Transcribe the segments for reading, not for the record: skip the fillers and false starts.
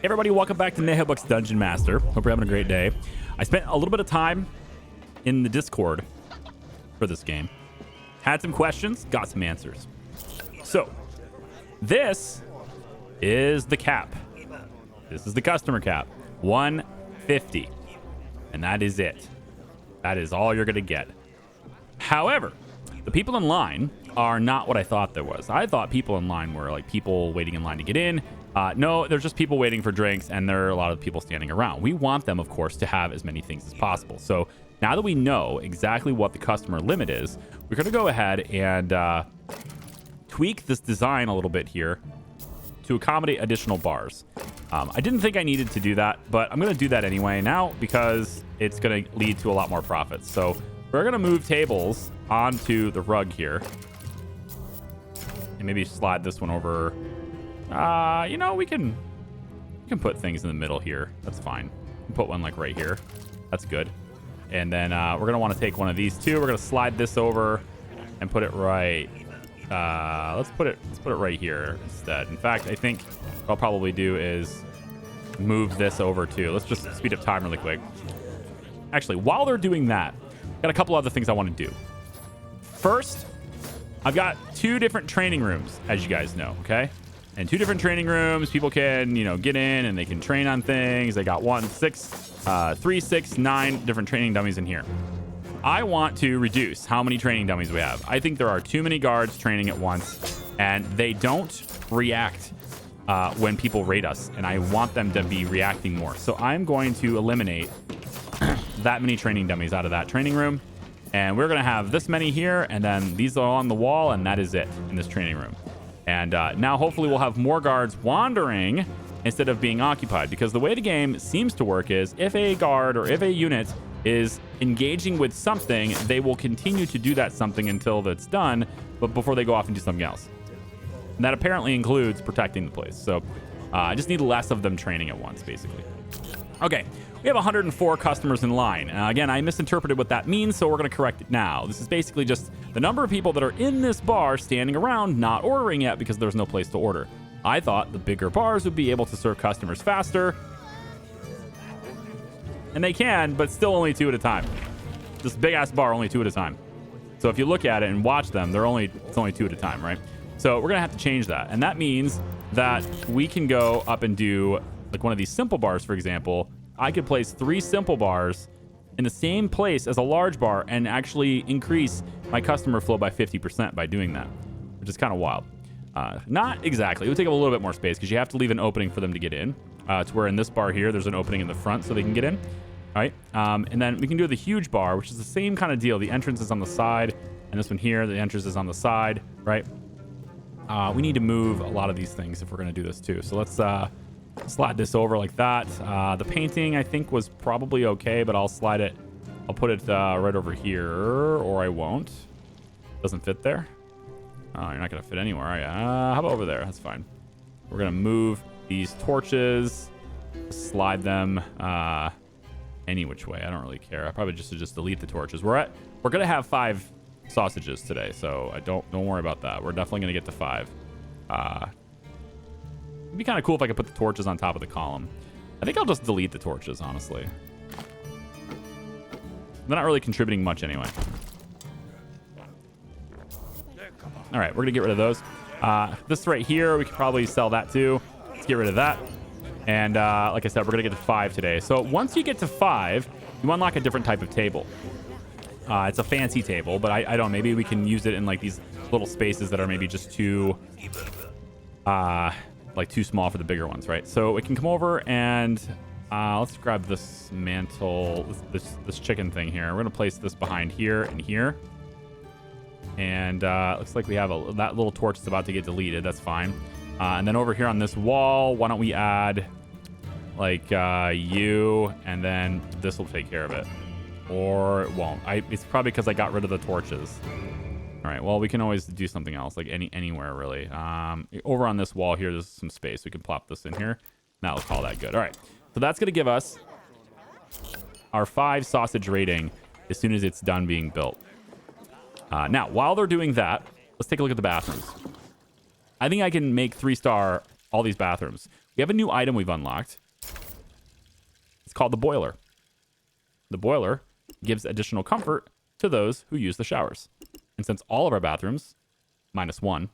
Everybody, welcome back to NAHEULBEUK'S Dungeon Master. Hope you're having a great day. I spent a little bit of time in the Discord for this game. Had some questions, got some answers. So, this is the cap. This is the customer cap. 150. And that is it. That is all you're going to get. However, the people in line are not what I thought there was. I thought people in line were like people waiting in line to get in. No, there's just people waiting for drinks, and there are a lot of people standing around. We want them, of course, to have as many things as possible. So now that we know exactly what the customer limit is, we're going to go ahead and tweak this design a little bit here to accommodate additional bars. I didn't think I needed to do that, but I'm going to do that anyway now because it's going to lead to a lot more profits. So we're going to move tables onto the rug here and maybe slide this one over. You know, we can put things in the middle here. That's fine. Put one like right here. That's good. And then we're going to want to take one of these too. We're going to slide this over and put it right. Let's put it right here instead. In fact, I think what I'll probably do is move this over too. Let's just speed up time really quick. Actually, while they're doing that, got a couple other things I want to do. First, I've got 2 different training rooms, as you guys know, okay? And 2 different training rooms. People can, you know, get in and they can train on things. They got 3, 6, 9 different training dummies in here. I want to reduce how many training dummies we have. I think there are too many guards training at once, and they don't react when people raid us, and I want them to be reacting more. So I'm going to eliminate that many training dummies out of that training room, and we're going to have this many here, and then these are on the wall, and that is it in this training room. And now hopefully we'll have more guards wandering instead of being occupied, because the way the game seems to work is if a guard or if a unit is engaging with something, they will continue to do that something until that's done, but before they go off and do something else. And that apparently includes protecting the place. So I just need less of them training at once, basically. Okay, we have 104 customers in line. Again, I misinterpreted what that means, so we're going to correct it now. This is basically just the number of people that are in this bar standing around not ordering yet because there's no place to order. I thought the bigger bars would be able to serve customers faster. And they can, but still only 2 at a time. This big-ass bar, only 2 at a time. So if you look at it and watch them, it's only 2 at a time, right? So we're going to have to change that. And that means that we can go up and do, like one of these simple bars, for example. I could place 3 simple bars in the same place as a large bar and actually increase my customer flow by 50% by doing that, which is kind of wild. Not exactly. It would take up a little bit more space because you have to leave an opening for them to get in. To where in this bar here, there's an opening in the front so they can get in. All right. And then we can do the huge bar, which is the same kind of deal. The entrance is on the side, and this one here, the entrance is on the side, right? We need to move a lot of these things if we're going to do this too. So let's slide this over like that. The painting, I think, was probably okay, but I'll slide it. I'll put it right over here, or I won't. Doesn't fit there. Oh, you're not going to fit anywhere, are you? How about over there? That's fine. We're going to move these torches, slide them any which way. I don't really care. I probably just delete the torches. We're going to have 5 sausages today, so don't worry about that. We're definitely going to get to 5. It'd be kind of cool if I could put the torches on top of the column. I think I'll just delete the torches, honestly. They're not really contributing much anyway. All right, we're going to get rid of those. This right here, we could probably sell that too. Let's get rid of that. And like I said, we're going to get to 5 today. So once you get to 5, you unlock a different type of table. It's a fancy table, but I don't know. Maybe we can use it in like these little spaces that are maybe just too small for the bigger ones, right? So we can come over and let's grab this mantle, this chicken thing here. We're going to place this behind here and here. And looks like we have that little torch is about to get deleted. That's fine. And then over here on this wall, why don't we add like you, and then this will take care of it. Or it won't. It's probably because I got rid of the torches. All right, well, we can always do something else, like anywhere really. Over on this wall here, there's some space. We can plop this in here. Now let's call that good. All right, so that's going to give us our 5 sausage rating as soon as it's done being built. Now, while they're doing that, let's take a look at the bathrooms. I think I can make 3-star all these bathrooms. We have a new item we've unlocked. It's called the boiler. The boiler gives additional comfort to those who use the showers. And since all of our bathrooms, minus one,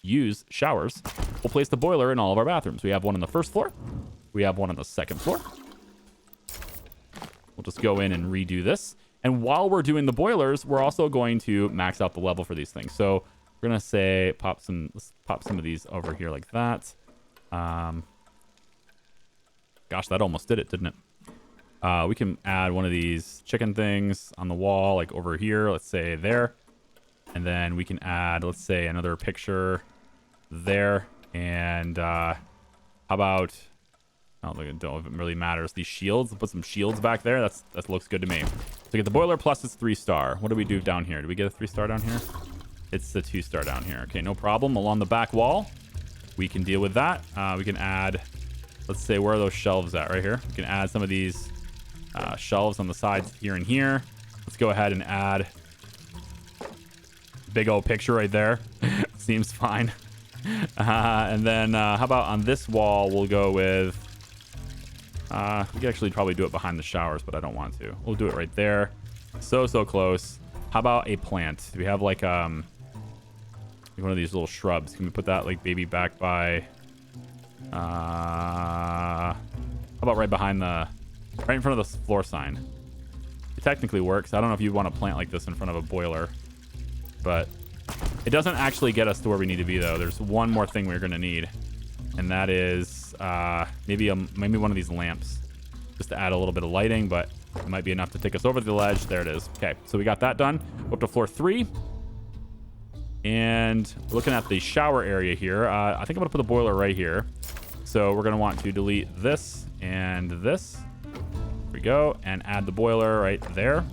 use showers, we'll place the boiler in all of our bathrooms. We have one on the first floor. We have one on the second floor. We'll just go in and redo this. And while we're doing the boilers, we're also going to max out the level for these things. So we're going to say let's pop some of these over here like that. Gosh, that almost did it, didn't it? We can add one of these chicken things on the wall, like over here, let's say there. And then we can add, let's say, another picture there. And how about, I don't think it really matters. These shields, we'll put some shields back there. That looks good to me. So get the boiler plus it's 3-star. What do we do down here? Do we get a 3-star down here? It's the 2-star down here. Okay, no problem. Along the back wall, we can deal with that. We can add, let's say, where are those shelves at? Right here. We can add some of these shelves on the sides here and here. Let's go ahead and add big old picture right there. Seems fine. And then how about on this wall, we'll go with, we could actually probably do it behind the showers, but I don't want to. We'll do it right there. So close. How about a plant? Do we have like one of these little shrubs? Can we put that like maybe back by, how about right behind right in front of the floor sign? It technically works. I don't know if you want to plant like this in front of a boiler, but it doesn't actually get us to where we need to be though. There's one more thing we're going to need, and that is maybe one of these lamps, just to add a little bit of lighting, but it might be enough to take us over the ledge. There it is. Okay, so we got that done. Go up to floor 3, and we're looking at the shower area here. I think I'm going to put the boiler right here. So we're going to want to delete this and this. There we go, and add the boiler right there.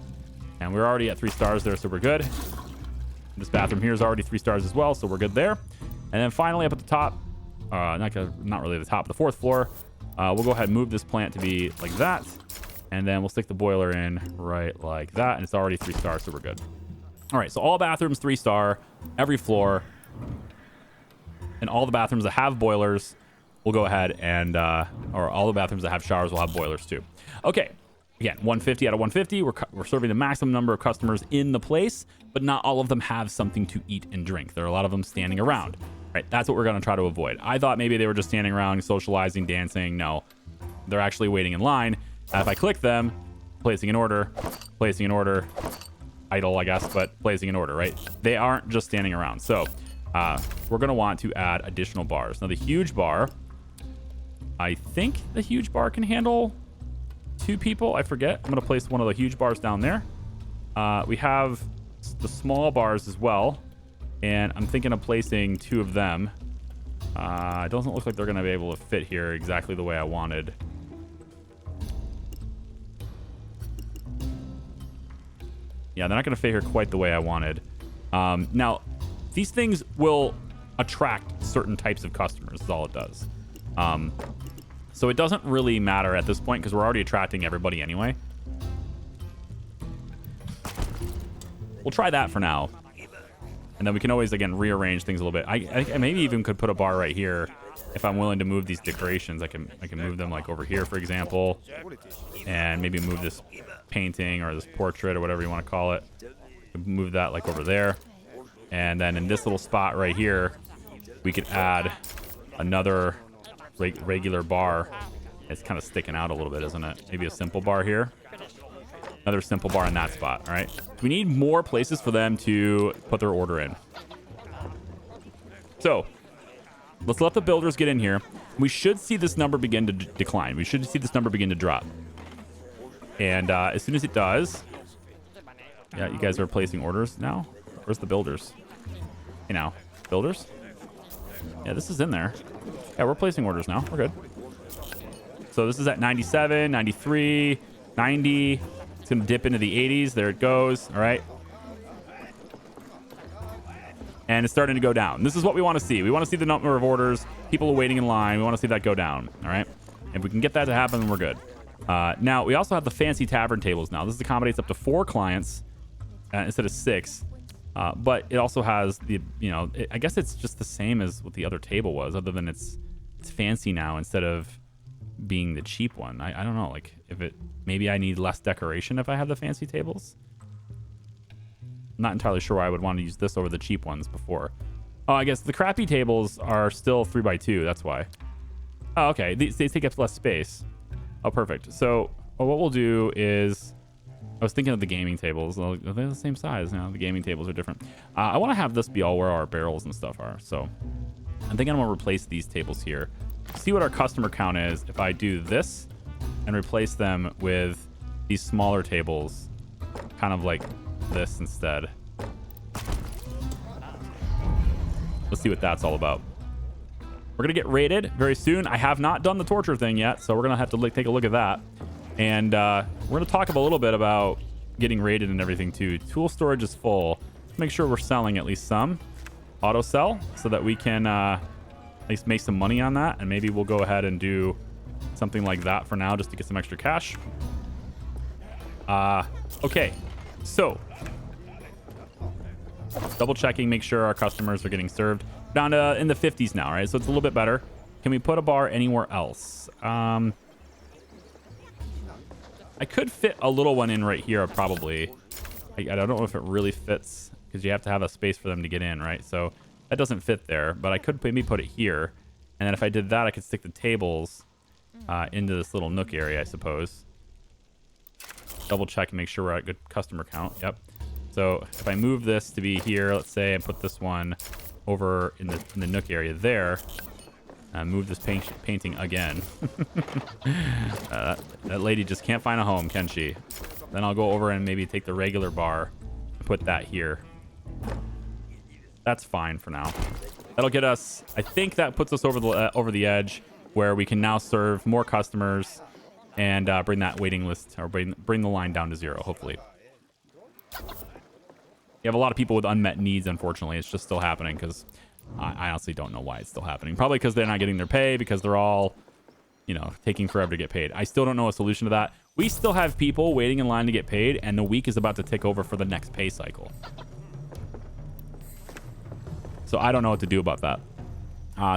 And we're already at 3 stars there, so we're good. This bathroom here is already 3 stars as well, so we're good there. And then finally up at the top, not really the top, the 4th floor, we'll go ahead and move this plant to be like that. And then we'll stick the boiler in right like that. And it's already 3 stars, so we're good. All right, so all bathrooms 3-star, every floor. And all the bathrooms that have boilers, we'll go ahead and, or all the bathrooms that have showers will have boilers too. Okay, again, 150 out of 150. We're serving the maximum number of customers in the place, but not all of them have something to eat and drink. There are a lot of them standing around. Right, that's what we're going to try to avoid. I thought maybe they were just standing around, socializing, dancing. No, they're actually waiting in line. If I click them, placing an order, idle, I guess, but placing an order, right? They aren't just standing around. So we're going to want to add additional bars. Now, the huge bar, I think the huge bar can handle 2 people. I forget. I'm going to place one of the huge bars down there. We have the small bars as well. And I'm thinking of placing 2 of them. It doesn't look like they're going to be able to fit here exactly the way I wanted. Yeah, they're not going to fit here quite the way I wanted. Now, these things will attract certain types of customers, is all it does. So it doesn't really matter at this point because we're already attracting everybody anyway. We'll try that for now. And then we can always, again, rearrange things a little bit. I maybe even could put a bar right here if I'm willing to move these decorations. I can move them like over here, for example, and maybe move this painting or this portrait or whatever you want to call it. Move that like over there. And then in this little spot right here, we could add another regular bar. It's kind of sticking out a little bit, isn't it? Maybe a simple bar here. Another simple bar in that spot. All right. We need more places for them to put their order in. So let's let the builders get in here. We should see this number begin to decline. We should see this number begin to drop. And as soon as it does, yeah, you guys are placing orders now. Where's the builders? Hey, now, builders. Yeah, this is in there. Yeah, we're placing orders now. We're good. So this is at 97, 93, 90. It's going to dip into the 80s. There it goes. All right. And it's starting to go down. This is what we want to see. We want to see the number of orders. People are waiting in line. We want to see that go down. All right. If we can get that to happen, then we're good. Now, we also have the fancy tavern tables now. This accommodates up to 4 clients instead of 6. But it also has the, I guess it's just the same as what the other table was, other than it's it's fancy now instead of being the cheap one. I don't know, like if it, maybe I need less decoration if I have the fancy tables. I'm not entirely sure why I would want to use this over the cheap ones before. Oh, I guess the crappy tables are still 3x2. That's why. Oh, okay. They take up less space. Oh, perfect. So what we'll do is, I was thinking of the gaming tables. They're the same size now. The gaming tables are different. I want to have this be all where our barrels and stuff are. So I'm thinking I'm going to replace these tables here. See what our customer count is if I do this and replace them with these smaller tables, kind of like this instead. Let's see what that's all about. We're going to get raided very soon. I have not done the torture thing yet, so we're going to have to take a look at that. And we're going to talk a little bit about getting raided and everything too. Tool storage is full. Let's make sure we're selling at least some. Auto sell so that we can at least make some money on that. And maybe we'll go ahead and do something like that for now just to get some extra cash. Okay, so double checking, make sure our customers are getting served. Down to in the 50s now, right? So it's a little bit better. Can we put a bar anywhere else? I could fit a little one in right here, probably. I don't know if it really fits because you have to have a space for them to get in, right? So that doesn't fit there, but I could maybe put it here. And then if I did that, I could stick the tables into this little nook area, I suppose. Double check and make sure we're at good customer count. Yep. So if I move this to be here, let's say, and put this one over in the nook area there, move this painting again. That lady just can't find a home, can she? Then I'll go over and maybe take the regular bar and put that here. That's fine for now. That'll get us, I think that puts us over the edge where we can now serve more customers and bring that waiting list, or bring the line down to 0, hopefully. You have a lot of people with unmet needs, unfortunately. It's just still happening because I honestly don't know why it's still happening. Probably because they're not getting their pay, because they're all, you know, taking forever to get paid. I still don't know a solution to that. We still have people waiting in line to get paid, and the week is about to tick over for the next pay cycle. So I don't know what to do about that.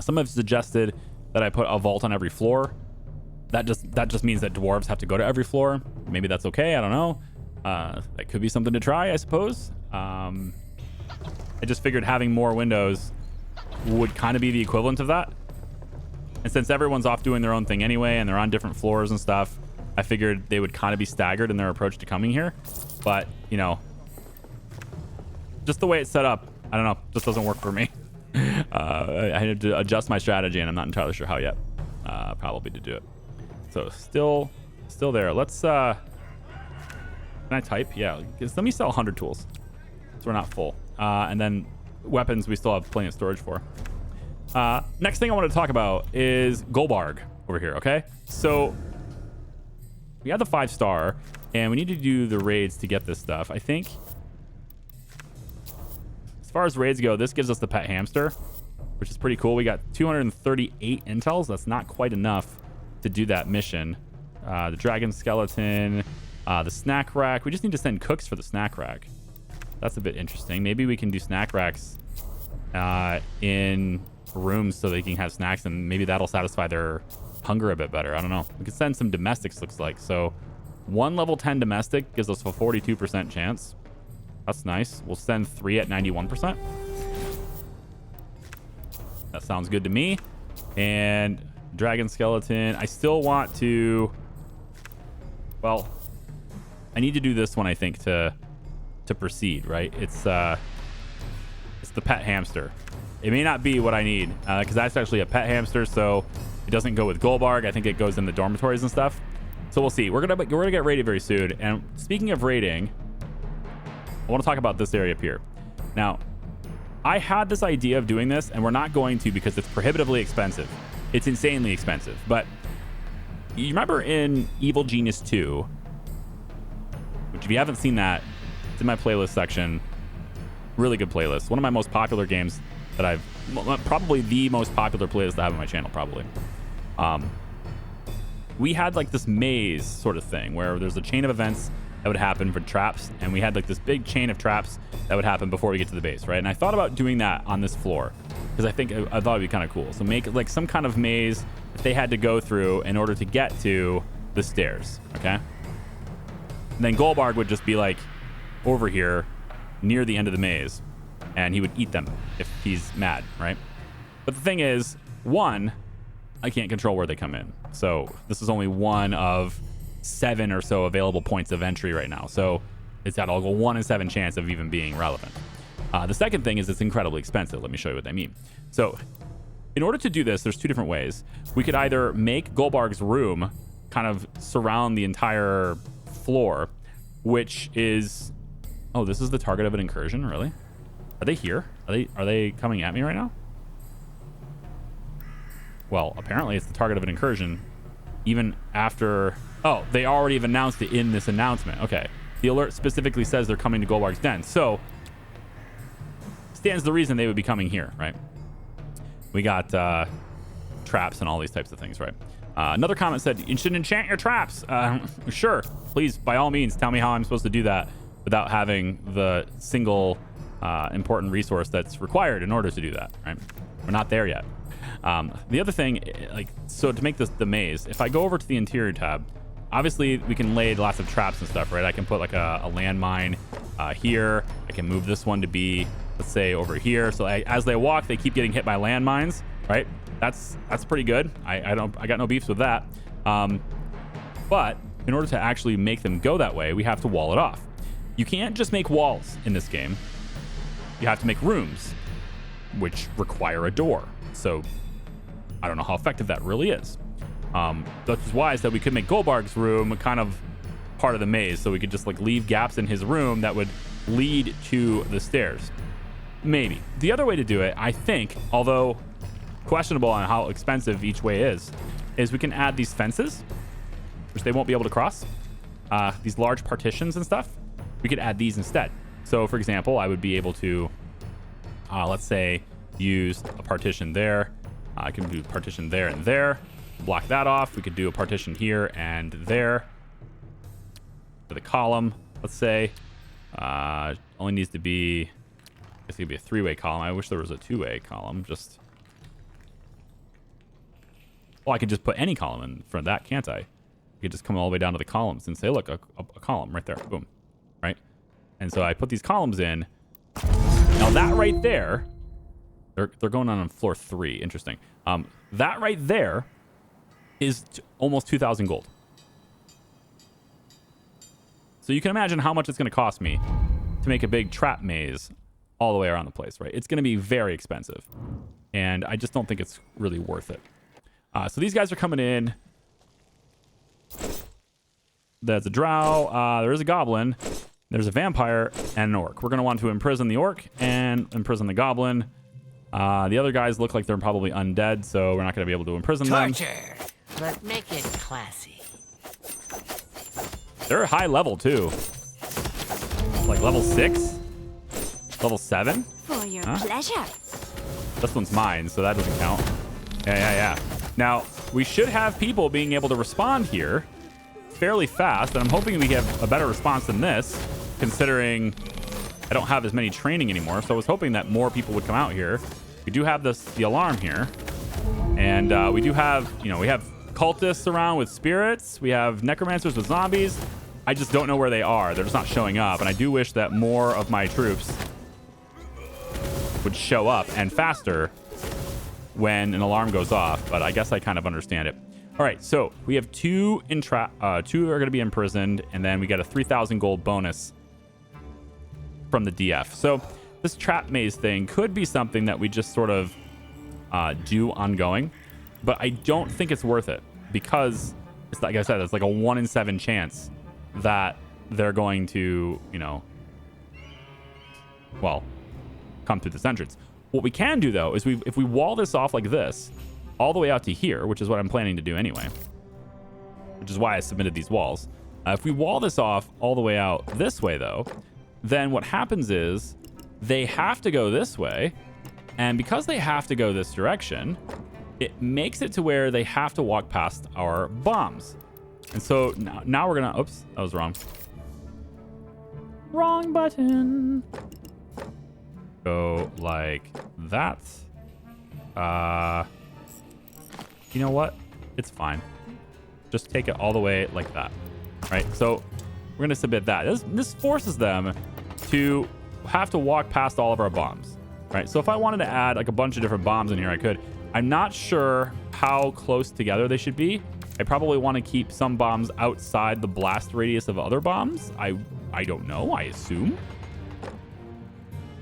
Some have suggested that I put a vault on every floor. That just means that dwarves have to go to every floor. Maybe that's okay. I don't know. That could be something to try, I suppose. I just figured having more windows would kind of be the equivalent of that. And since everyone's off doing their own thing anyway, and they're on different floors and stuff, I figured they would kind of be staggered in their approach to coming here. But, you know, just the way it's set up, I don't know, just doesn't work for me. I had to adjust my strategy, and I'm not entirely sure how yet. Probably to do it. So still there. Let's can I type? Yeah, let me sell 100 tools so we're not full. And then weapons we still have plenty of storage for. Next thing I want to talk about is Golbarg over here. Okay, so we have the 5-star, and we need to do the raids to get this stuff. I think as far as raids go, this gives us the pet hamster, which is pretty cool. We got 238 intels. That's not quite enough to do that mission. The dragon skeleton, the snack rack. We just need to send cooks for the snack rack. That's a bit interesting. Maybe we can do snack racks in rooms so they can have snacks, and maybe that'll satisfy their hunger a bit better. I don't know. We could send some domestics, looks like. So 1 level 10 domestic gives us a 42% chance. That's nice. We'll send 3 at 91%. That sounds good to me. And dragon skeleton. I still want to... Well, I need to do this one, I think, to proceed, right? It's the pet hamster. It may not be what I need, because that's actually a pet hamster, so it doesn't go with Golbarg. I think it goes in the dormitories and stuff. So we'll see. We're gonna get raided very soon. And speaking of raiding, I want to talk about this area up here. Now, I had this idea of doing this, and we're not going to because it's prohibitively expensive. It's insanely expensive. But you remember in Evil Genius 2, which if you haven't seen that, it's in my playlist section. Really good playlist. One of my most popular games that I've... Probably the most popular playlist I have on my channel, probably. We had like this maze sort of thing where there's a chain of events that would happen for traps, and we had like this big chain of traps that would happen before we get to the base, right? And I thought about doing that on this floor because I thought it'd be kind of cool. So make like some kind of maze that they had to go through in order to get to the stairs, okay? And then Goldbarg would just be like over here near the end of the maze, and he would eat them if he's mad, right? But the thing is, one, I can't control where they come in. So this is only one of 7 or so available points of entry right now. So it's got a 1 in 7 chance of even being relevant. The second thing is it's incredibly expensive. Let me show you what I mean. So in order to do this, there's 2 different ways. We could either make Goldbarg's room kind of surround the entire floor, which is... Oh, this is the target of an incursion? Really? Are they here? Are they coming at me right now? Well, apparently it's the target of an incursion even after... Oh, they already have announced it in this announcement. Okay. The alert specifically says they're coming to Goldbarg's den. So, stands the reason they would be coming here, right? We got traps and all these types of things, right? Another comment said, you should enchant your traps. Sure. Please, by all means, tell me how I'm supposed to do that without having the single important resource that's required in order to do that, right? We're not there yet. The other thing, like, so to make this the maze, if I go over to the interior tab, obviously we can lay lots of traps and stuff, right? I can put like a landmine here. I can move this one to be, let's say, over here. So as they walk, they keep getting hit by landmines, right? That's pretty good. I got no beefs with that. But in order to actually make them go that way, we have to wall it off. You can't just make walls in this game. You have to make rooms, which require a door. So I don't know how effective that really is. That's why is that we could make Goldbarg's room kind of part of the maze, so we could just like leave gaps in his room that would lead to the stairs. Maybe. The other way to do it, I think, although questionable on how expensive each way is we can add these fences, which they won't be able to cross. These large partitions and stuff, we could add these instead. So for example, I would be able to, let's say, use a partition there. I can do partition there and there. Block that off. We could do a partition here and there. For the column, let's say, only needs to be, it's gonna be a 3-way column. I wish there was a 2-way column. Just, well, I could just put any column in front of that, can't I? I could just come all the way down to the columns and say, look, a column right there. Boom. Right? And so I put these columns in. Now that right there, they're going on floor 3. Interesting. That right there is almost 2,000 gold. So you can imagine how much it's going to cost me to make a big trap maze all the way around the place, right? It's going to be very expensive. And I just don't think it's really worth it. So these guys are coming in. There's a drow. There is a goblin. There's a vampire and an orc. We're going to want to imprison the orc and imprison the goblin. The other guys look like they're probably undead, so we're not going to be able to imprison them. Torture, but make it classy. They're high level, too. Like level 6? Level 7? For your pleasure. This one's mine, so that doesn't count. Yeah. Now, we should have people being able to respond here fairly fast, and I'm hoping we have a better response than this, considering I don't have as many training anymore. So I was hoping that more people would come out here. We do have the alarm here, and we do have, we have cultists around with spirits. We have necromancers with zombies. I just don't know where they are. They're just not showing up, and I do wish that more of my troops would show up and faster when an alarm goes off, but I guess I kind of understand it. All right, so we have 2 are going to be imprisoned, and then we get a 3,000 gold bonus from the DF. So this trap maze thing could be something that we just sort of do ongoing, but I don't think it's worth it because it's like I said, it's like a 1 in 7 chance that they're going to, come through this entrance. What we can do though is if we wall this off like this all the way out to here, which is what I'm planning to do anyway, which is why I submitted these walls. If we wall this off all the way out this way though, then what happens is they have to go this way, and because they have to go this direction, it makes it to where they have to walk past our bombs. And so now we're gonna, oops, that was wrong. Wrong button. Go like that. You know what? It's fine. Just take it all the way like that. Right? So we're gonna submit that. This forces them to have to walk past all of our bombs. Right? So if I wanted to add like a bunch of different bombs in here, I could. I'm not sure how close together they should be. I probably want to keep some bombs outside the blast radius of other bombs. I don't know. I assume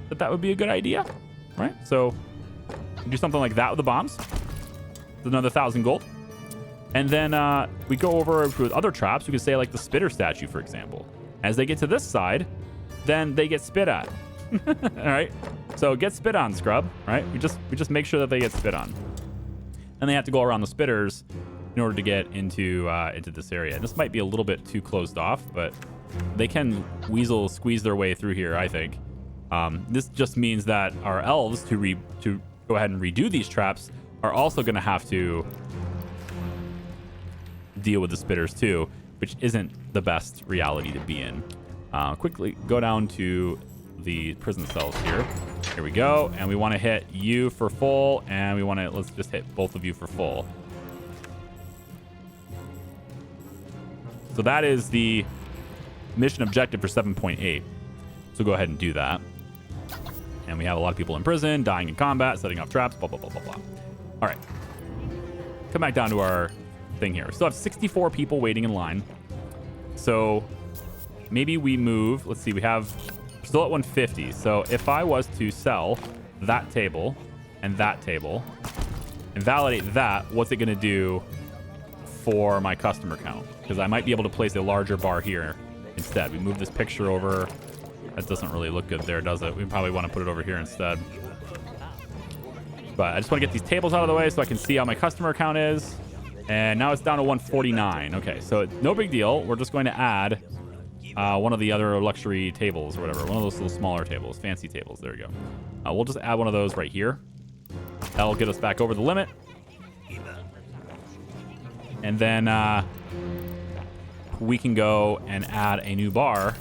that would be a good idea, right? So do something like that with the bombs. It's another 1,000 gold. And then we go over with other traps. We could say like the spitter statue, for example. As they get to this side, then they get spit at. All right. So get spit on, scrub. Right? We just make sure that they get spit on, and they have to go around the spitters in order to get into this area. And this might be a little bit too closed off, but they can squeeze their way through here, I think. This just means that our elves to go ahead and redo these traps are also going to have to deal with the spitters too, which isn't the best reality to be in. Quickly go down to the prison cells here. Here we go. And we want to hit you for full, and let's just hit both of you for full. So that is the mission objective for 7.8. So go ahead and do that. And we have a lot of people in prison, dying in combat, setting off traps, blah, blah, blah, blah, blah. All right. Come back down to our thing here. We still have 64 people waiting in line. So maybe we move. Let's see. We're still at 150. So if I was to sell that table and validate that, what's it going to do for my customer count? Because I might be able to place a larger bar here instead. We move this picture over. That doesn't really look good there, does it? We probably want to put it over here instead. But I just want to get these tables out of the way so I can see how my customer count is. And now it's down to 149. Okay, so no big deal. We're just going to add one of the other luxury tables or whatever. One of those little smaller tables, fancy tables. There we go. We'll just add one of those right here. That'll get us back over the limit. And then we can go and add a new bar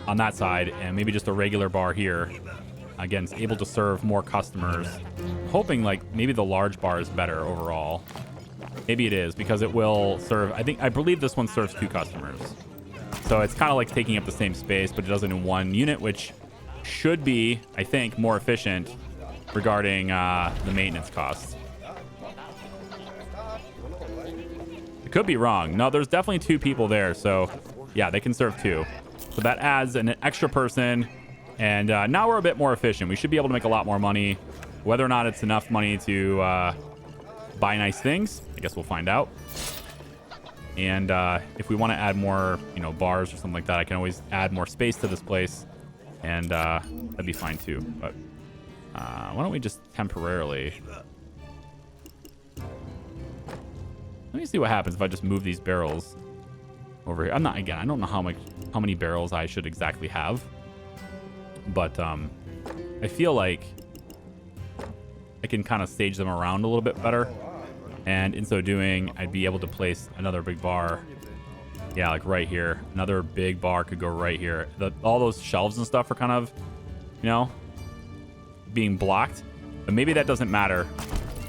on that side, and maybe just a regular bar here. Again, it's able to serve more customers. Hoping like maybe the large bar is better overall. Maybe it is, because it will serve, I believe this one serves 2 customers. So it's kind of like taking up the same space, but it does it in one unit, which should be, I think, more efficient regarding the maintenance costs. It could be wrong. No, there's definitely 2 people there. So yeah, they can serve 2. So that adds an extra person. And now we're a bit more efficient. We should be able to make a lot more money. Whether or not it's enough money to buy nice things, I guess we'll find out. And if we want to add more, bars or something like that, I can always add more space to this place. And that'd be fine too. But why don't we just temporarily... Let me see what happens if I just move these barrels over here. I don't know how many barrels I should exactly have. But I feel like I can kind of stage them around a little bit better. And in so doing, I'd be able to place another big bar. Yeah, like right here. Another big bar could go right here. All those shelves and stuff are kind of, being blocked. But maybe that doesn't matter.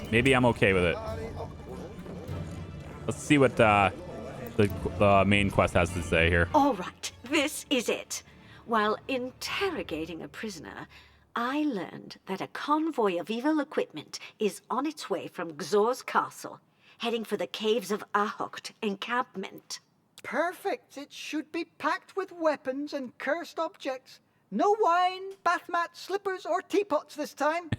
Maybe I'm okay with it. Let's see what the main quest has to say here. All right, this is it. While interrogating a prisoner, I learned that a convoy of evil equipment is on its way from Xor's castle, heading for the caves of Ahocht encampment. Perfect. It should be packed with weapons and cursed objects. No wine, bath mats, slippers, or teapots this time.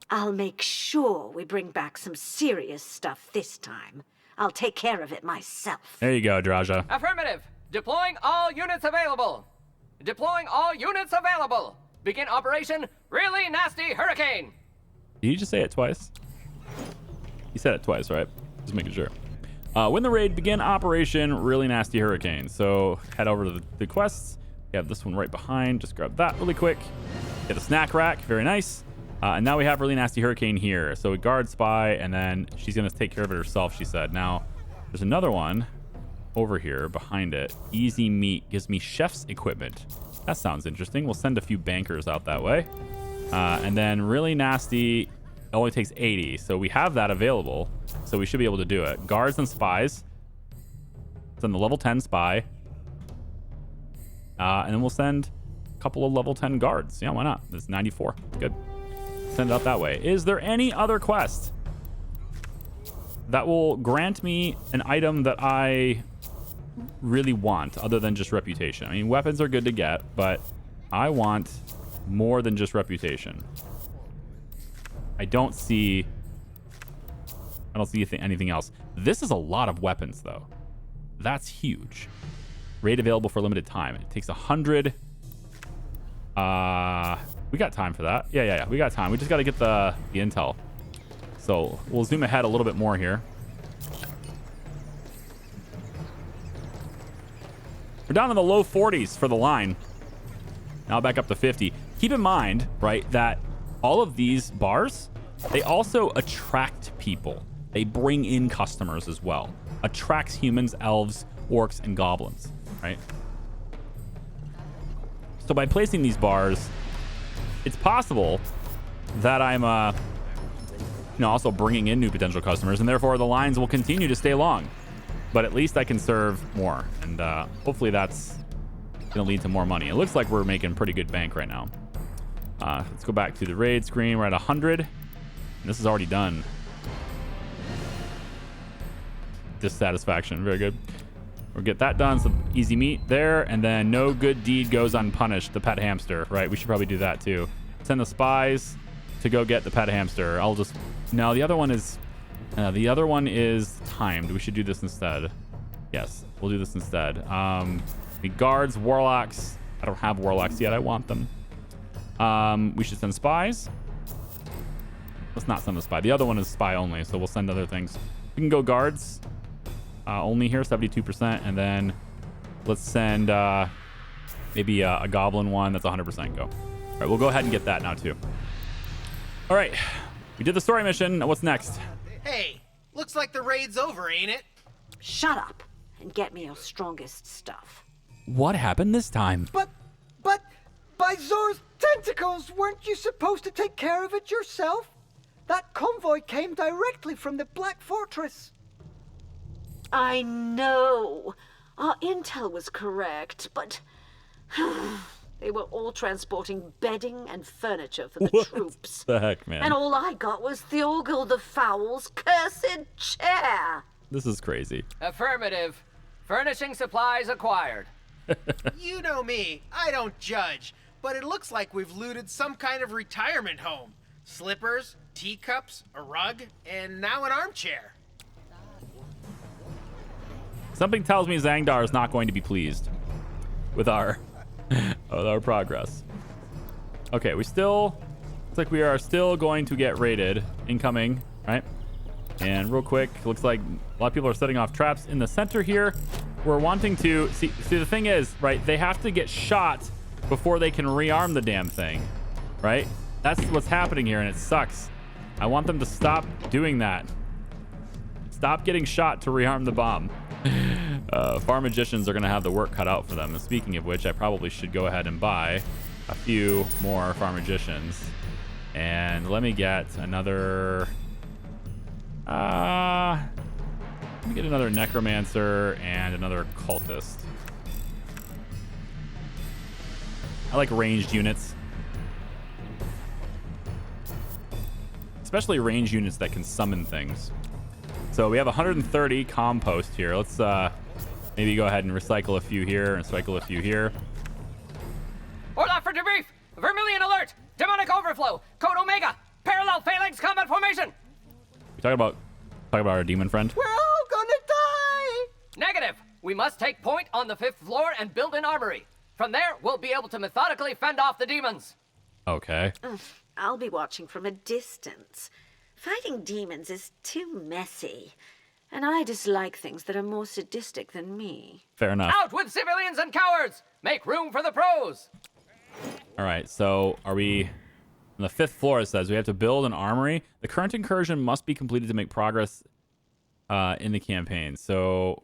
I'll make sure we bring back some serious stuff this time. I'll take care of it myself. There you go, Draja. Affirmative. Deploying all units available. Deploying all units available. Begin Operation Really Nasty Hurricane. Did you just say it twice? You said it twice, right? Just making sure. When the raid, begin Operation Really Nasty Hurricane. So head over to the quests. We have this one right behind. Just grab that really quick. Get a snack rack. Very nice. And now we have Really Nasty Hurricane here. So we guard spy, and then she's going to take care of it herself, she said. Now, there's another one over here behind it. Easy meat gives me chef's equipment. That sounds interesting. We'll send a few bankers out that way. And then really nasty only takes 80. So we have that available. So we should be able to do it. Guards and spies. Send the level 10 spy. And then we'll send a couple of level 10 guards. Yeah, why not? There's 94. Good. Send it out that way. Is there any other quest that will grant me an item that I really want other than just reputation? I mean, weapons are good to get, but I want more than just reputation. I don't see anything else. This is a lot of weapons, though. That's huge. Raid available for a limited time. It takes 100. We got time for that. Yeah. We got time. We just got to get the intel. So we'll zoom ahead a little bit more here. We're down in the low 40s for the line. Now back up to 50. Keep in mind, right, that all of these bars, they also attract people. They bring in customers as well. Attracts humans, elves, orcs, and goblins, right? So by placing these bars, it's possible that I'm also bringing in new potential customers, and therefore the lines will continue to stay long. But at least I can serve more, and hopefully that's going to lead to more money. It looks like we're making pretty good bank right now. Let's go back to the raid screen. We're at 100. And this is already done. Dissatisfaction. Very good. We'll get that done. Some easy meat there. And then no good deed goes unpunished. The pet hamster, right? We should probably do that too. Send the spies to go get the pet hamster. No, the other one is timed. We should do this instead. Yes, we'll do this instead. The guards, warlocks. I don't have warlocks yet. I want them. We should send spies. Let's not send the spy. The other one is spy only, so we'll send other things. We can go guards only here, 72%, and then let's send maybe a goblin one. That's 100% go. All right, we'll go ahead and get that now too. All right, we did the story mission. What's next? Hey, looks like the raid's over, ain't it? Shut up and get me your strongest stuff. What happened this time? But, by Zor's tentacles, weren't you supposed to take care of it yourself? That convoy came directly from the Black Fortress. I know. Our intel was correct, but they were all transporting bedding and furniture for the troops. What the heck, man? And all I got was Thorgal the Foul's cursed chair. This is crazy. Affirmative. Furnishing supplies acquired. You know me, I don't judge, but it looks like we've looted some kind of retirement home. Slippers, teacups, a rug, and now an armchair. Something tells me Zangdar is not going to be pleased with our progress. Okay, looks like we are still going to get raided. Incoming, right? And real quick, looks like a lot of people are setting off traps in the center here. We're wanting to see the thing is, right, they have to get shot before they can rearm the damn thing, right? That's what's happening here, and it sucks. I want them to stop doing that. Stop getting shot to rearm the bomb. Farm magicians are going to have the work cut out for them. And speaking of which, I probably should go ahead and buy a few more farm magicians. And let me get another... let me get another necromancer and another cultist. I like ranged units. Especially ranged units that can summon things. So we have 130 compost here. Let's maybe go ahead and recycle a few here and recycle a few here. Orloff for debrief. Vermilion alert. Demonic overflow. Code Omega. Parallel phalanx combat formation. We talking about our demon friend? We're all gonna die! Negative. We must take point on the 5th floor and build an armory. From there, we'll be able to methodically fend off the demons. Okay. I'll be watching from a distance. Fighting demons is too messy. And I dislike things that are more sadistic than me. Fair enough. Out with civilians and cowards! Make room for the pros! All right, so are we... On the 5th floor, it says we have to build an armory. The current incursion must be completed to make progress in the campaign. So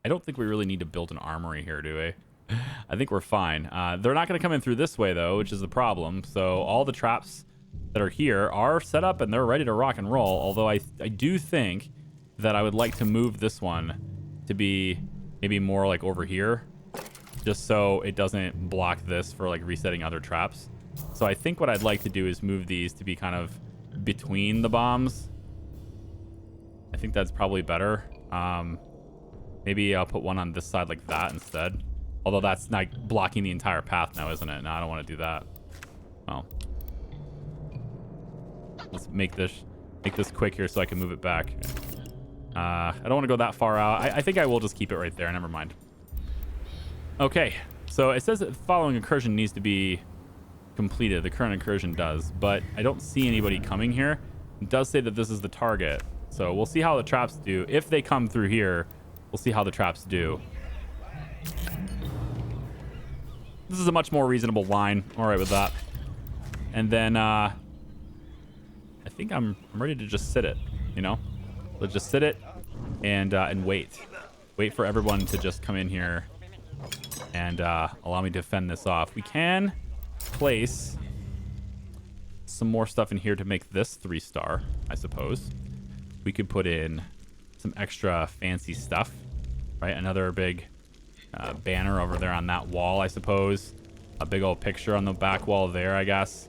I don't think we really need to build an armory here, do we? I think we're fine. They're not going to come in through this way, though, which is the problem. So all the traps that are here are set up and they're ready to rock and roll. Although I do think that I would like to move this one to be maybe more like over here, just so it doesn't block this for like resetting other traps. So I think what I'd like to do is move these to be kind of between the bombs. I think that's probably better. Maybe I'll put one on this side like that instead. Although that's like blocking the entire path now, isn't it? No, I don't want to do that. Well, let's make this quick here so I can move it back. I don't want to go that far out. I think I will just keep it right there. Never mind. Okay, so it says that the following incursion needs to be completed. The current incursion does, but I don't see anybody coming here. It does say that this is the target, so we'll see how the traps do. If they come through here, we'll see how the traps do. This is a much more reasonable line. All right with that. And then I think I'm ready to just sit it, you know? Let's just sit it and wait. Wait for everyone to just come in here and allow me to fend this off. We can place some more stuff in here to make this 3-star, I suppose. We could put in some extra fancy stuff, right? Another big banner over there on that wall, I suppose. A big old picture on the back wall there, I guess.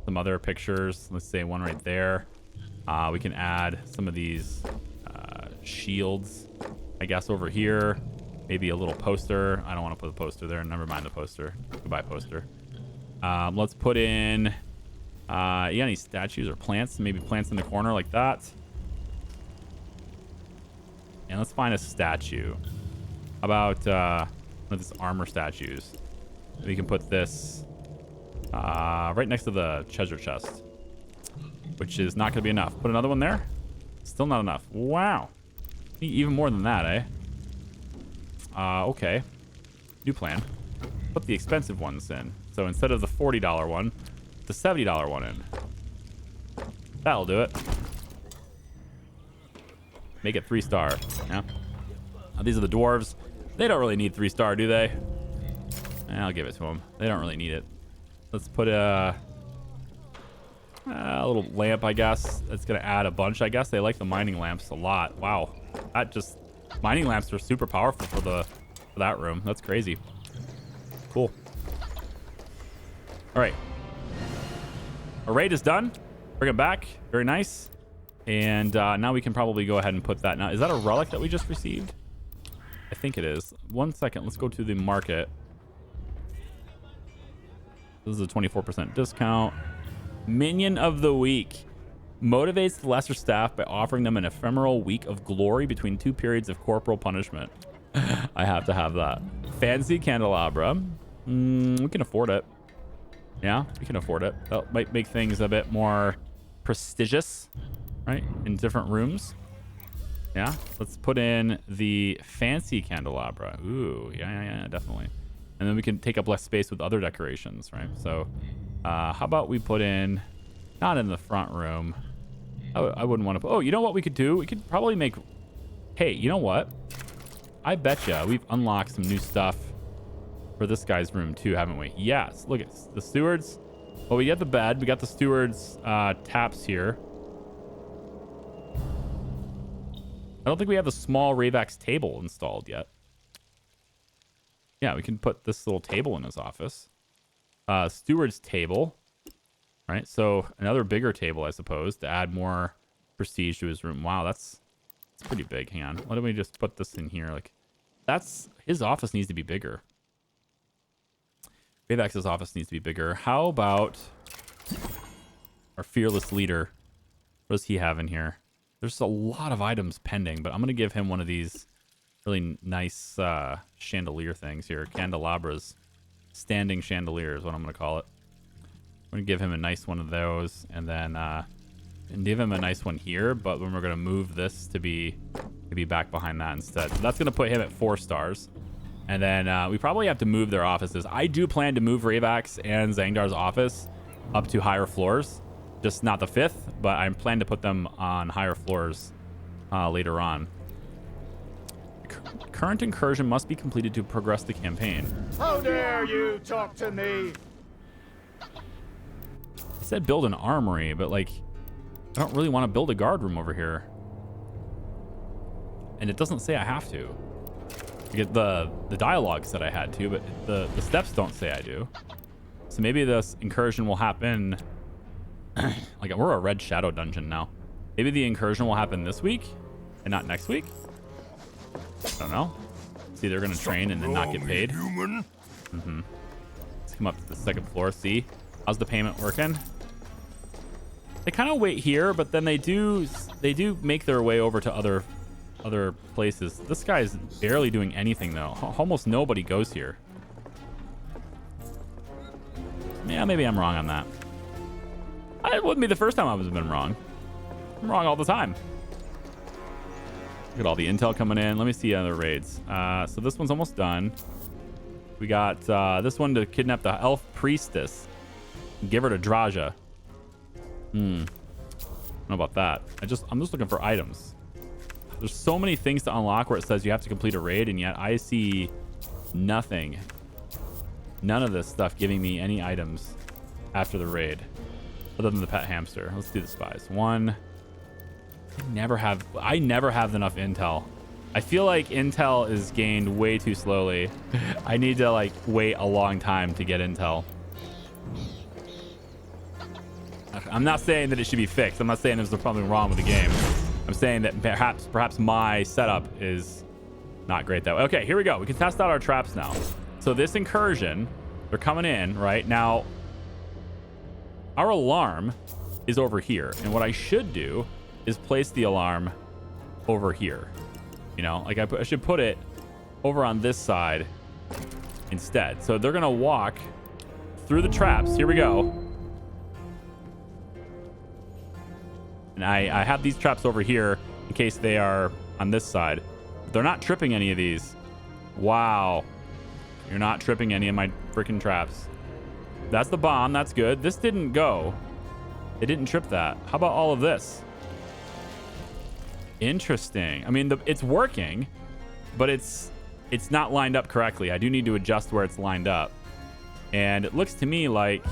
Some other pictures. Let's say one right there. We can add some of these shields, I guess, over here. Maybe a little poster. I don't want to put a poster there. Never mind the poster. Goodbye, poster. Let's put in any statues or plants. Maybe plants in the corner like that. And let's find a statue. How about one of these armor statues? We can put this right next to the treasure chest, which is not going to be enough. Put another one there. Still not enough. Wow. Need even more than that, eh? Okay. New plan. Put the expensive ones in. So instead of the $40 one, the $70 one in. That'll do it. Make it 3-star. Yeah. These are the dwarves. They don't really need 3-star, do they? I'll give it to them. They don't really need it. Let's put a little lamp, I guess. That's going to add a bunch, I guess. They like the mining lamps a lot. Wow. Mining lamps are super powerful for that room. That's crazy. Cool. All right. Our raid is done. Bring it back. Very nice. And now we can probably go ahead and put that. Now, is that a relic that we just received? I think it is. 1 second. Let's go to the market. This is a 24% discount. Minion of the week. Motivates the lesser staff by offering them an ephemeral week of glory between 2 periods of corporal punishment. I have to have that. Fancy candelabra. We can afford it. Yeah, we can afford it. That might make things a bit more prestigious, right? In different rooms. Yeah, let's put in the fancy candelabra. Ooh, yeah, definitely. And then we can take up less space with other decorations, right? So how about we put in, not in the front room. I wouldn't want to put, oh, you know what we could do? We could probably make, hey, you know what? I bet you we've unlocked some new stuff for this guy's room too, haven't we? Yes, look at the stewards. Well, we got the bed. We got the stewards taps here. I don't think we have the small Ravax table installed yet. Yeah, we can put this little table in his office. Steward's table. Right, so another bigger table, I suppose, to add more prestige to his room. Wow, that's pretty big. Hang on. Why don't we just put this in here? Like, his office needs to be bigger. Ravax's office needs to be bigger. How about our fearless leader? What does he have in here? There's a lot of items pending, but I'm going to give him one of these really nice chandelier things here. Candelabras. Standing chandelier is what I'm going to call it. I'm going to give him a nice one of those, and then give him a nice one here, but then we're going to move this to be maybe back behind that instead. So that's going to put him at 4 stars. And then we probably have to move their offices. I do plan to move Ravax and Zangdar's office up to higher floors. Just not the 5th, but I plan to put them on higher floors later on. Current incursion must be completed to progress the campaign. How dare you talk to me? It said build an armory, but like, I don't really want to build a guard room over here. And it doesn't say I have to. The dialogue said I had to, but the steps don't say I do. So maybe this incursion will happen. Like, we're a red shadow dungeon now. Maybe the incursion will happen this week and not next week. I don't know. See, they're gonna train and then not get paid. Let's come up to the second floor. See, how's the payment working? They kind of wait here, but then they do make their way over to other places. This guy is barely doing anything though. Almost nobody goes here. Yeah, maybe I'm wrong on that. It wouldn't be the first time I've been wrong. I'm wrong all the time. Look at all the intel coming in. Let me see other raids. So this one's almost done. We got this one to kidnap the elf priestess. Give her to Draja. I don't know about that. I'm just looking for items. There's so many things to unlock where it says you have to complete a raid, and yet I see nothing. None of this stuff giving me any items after the raid, other than the pet hamster. Let's do the spies. One. I never have enough intel. I feel like intel is gained way too slowly. I need to like wait a long time to get intel. I'm not saying that it should be fixed. I'm not saying there's something wrong with the game. I'm saying that perhaps my setup is not great that way. Okay, here we go. We can test out our traps now. So this incursion, they're coming in right now. Our alarm is over here, and what I should do is place the alarm over here. You know, like I should put it over on this side instead. So they're gonna walk through the traps. Here we go. And I have these traps over here in case they are on this side. They're not tripping any of these. Wow. You're not tripping any of my freaking traps. That's the bomb. That's good. This didn't go. It didn't trip that. How about all of this? Interesting. I mean, it's working, but it's not lined up correctly. I do need to adjust where it's lined up. And it looks to me like...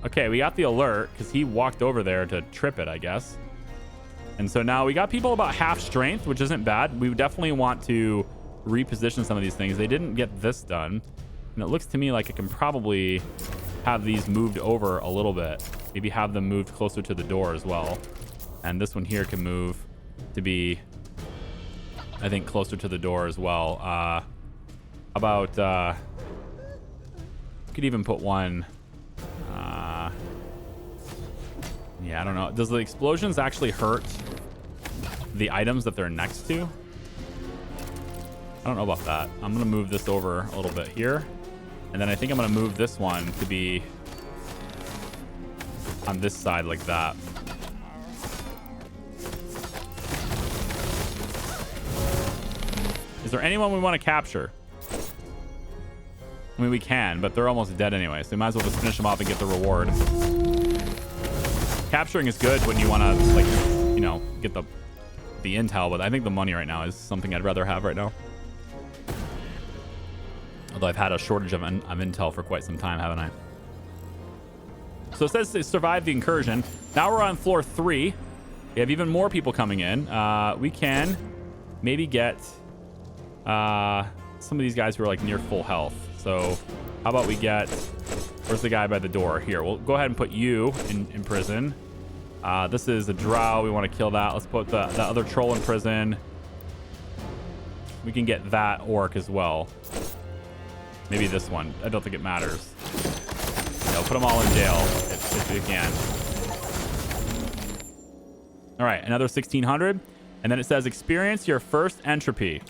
Okay, we got the alert because he walked over there to trip it, I guess. And so now we got people about half strength, which isn't bad. We definitely want to reposition some of these things. They didn't get this done. And it looks to me like I can probably have these moved over a little bit. Maybe have them moved closer to the door as well. And this one here can move to be, I think, closer to the door as well. Could even put one... yeah, I don't know. Does the explosions actually hurt the items that they're next to? I don't know about that. I'm going to move this over a little bit here. And then I think I'm going to move this one to be on this side like that. Is there anyone we want to capture? I mean, we can, but they're almost dead anyway, so we might as well just finish them off and get the reward. Capturing is good when you want to, like, you know, get the intel, but I think the money right now is something I'd rather have right now. Although I've had a shortage of intel for quite some time, haven't I? So it says they survived the incursion. Now we're on floor 3. We have even more people coming in. We can maybe get some of these guys who are like near full health. So how about we get... Where's the guy by the door? Here, we'll go ahead and put you in prison. This is a drow. We want to kill that. Let's put the other troll in prison. We can get that orc as well. Maybe this one. I don't think it matters. Yeah, we'll put them all in jail if we can. All right, another 1,600. And then it says experience your first entropy.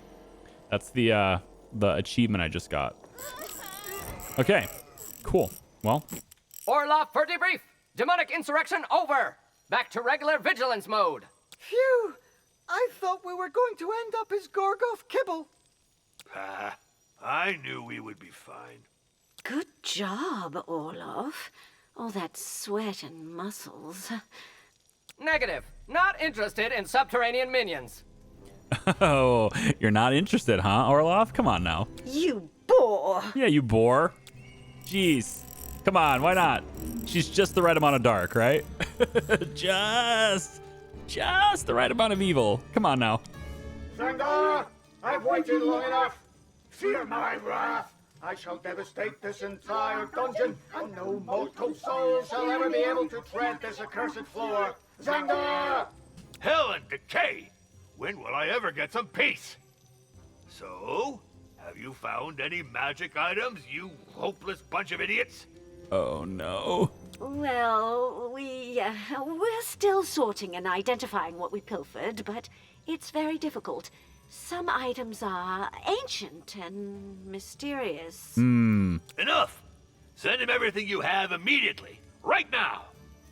That's the achievement I just got. Okay, cool. Well, Orloff for debrief. Demonic insurrection over. Back to regular vigilance mode. Phew! I thought we were going to end up as Gorgoth Kibble. I knew we would be fine. Good job, Orlov. All that sweat and muscles. Negative. Not interested in subterranean minions. Oh, you're not interested, huh, Orloff? Come on now. You bore. Yeah, you bore. Jeez. Come on, why not? She's just the right amount of dark, right? just the right amount of evil. Come on now. Zangara, I've waited long enough. Fear my wrath. I shall devastate this entire dungeon, and no mortal soul shall ever be able to tread this accursed floor. Zangara! Hell and decay! When will I ever get some peace? So, have you found any magic items, you hopeless bunch of idiots? Oh, no. Well, we're still sorting and identifying what we pilfered, but it's very difficult. Some items are ancient and mysterious. Enough! Send him everything you have immediately, right now!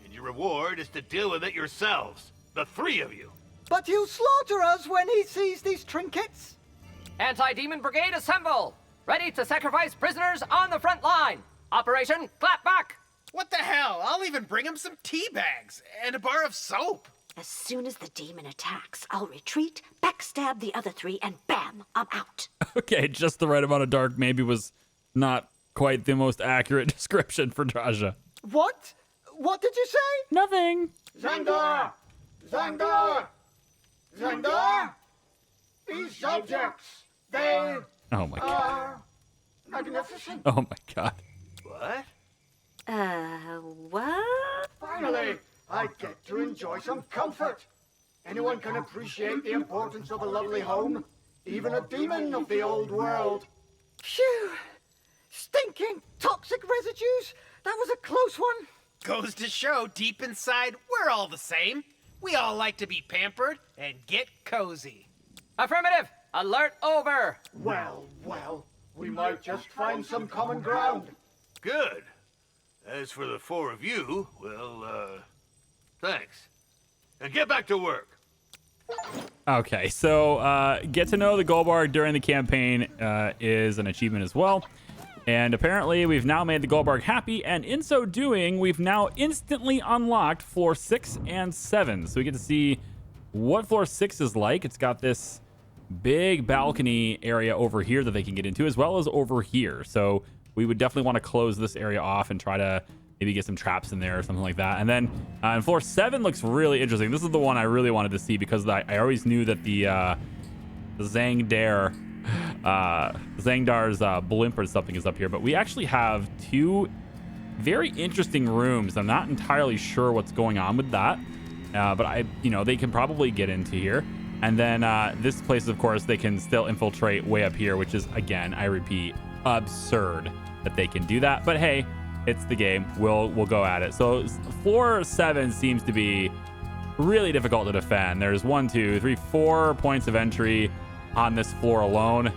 And your reward is to deal with it yourselves, the three of you. But he'll slaughter us when he sees these trinkets. Anti-demon brigade assemble! Ready to sacrifice prisoners on the front line! Operation Clap Back! What the hell? I'll even bring him some tea bags and a bar of soap. As soon as the demon attacks, I'll retreat, backstab the other three, and bam, I'm out. Okay, just the right amount of dark maybe was not quite the most accurate description for Draja. What? What did you say? Nothing. Zangara! Zangara! Zangara! These subjects, they Oh my god. are magnificent. Oh my god. What? What? Finally, I get to enjoy some comfort. Anyone can appreciate the importance of a lovely home, even a demon of the old world. Phew! Stinking toxic residues! That was a close one. Goes to show, deep inside, we're all the same. We all like to be pampered and get cozy. Affirmative! Alert over! Well, we might just find some common ground. Good. As for the four of you, well, thanks. And get back to work. Okay, so get to know the Golbarg during the campaign is an achievement as well. And apparently we've now made the Golbarg happy, and in so doing, we've now instantly unlocked floor 6 and 7. So we get to see what floor 6 is like. It's got this big balcony area over here that they can get into, as well as over here. So we would definitely want to close this area off and try to maybe get some traps in there or something like that. And then and floor 7 looks really interesting. This is the one I really wanted to see because I always knew that the Zangdar's blimp or something is up here. But we actually have two very interesting rooms. I'm not entirely sure what's going on with that. But they can probably get into here. And then this place, of course, they can still infiltrate way up here, which is, again, I repeat, absurd that they can do that. But hey, it's the game. We'll go at it. So floor 7 seems to be really difficult to defend. There's 1, 2, 3, 4 points of entry on this floor alone.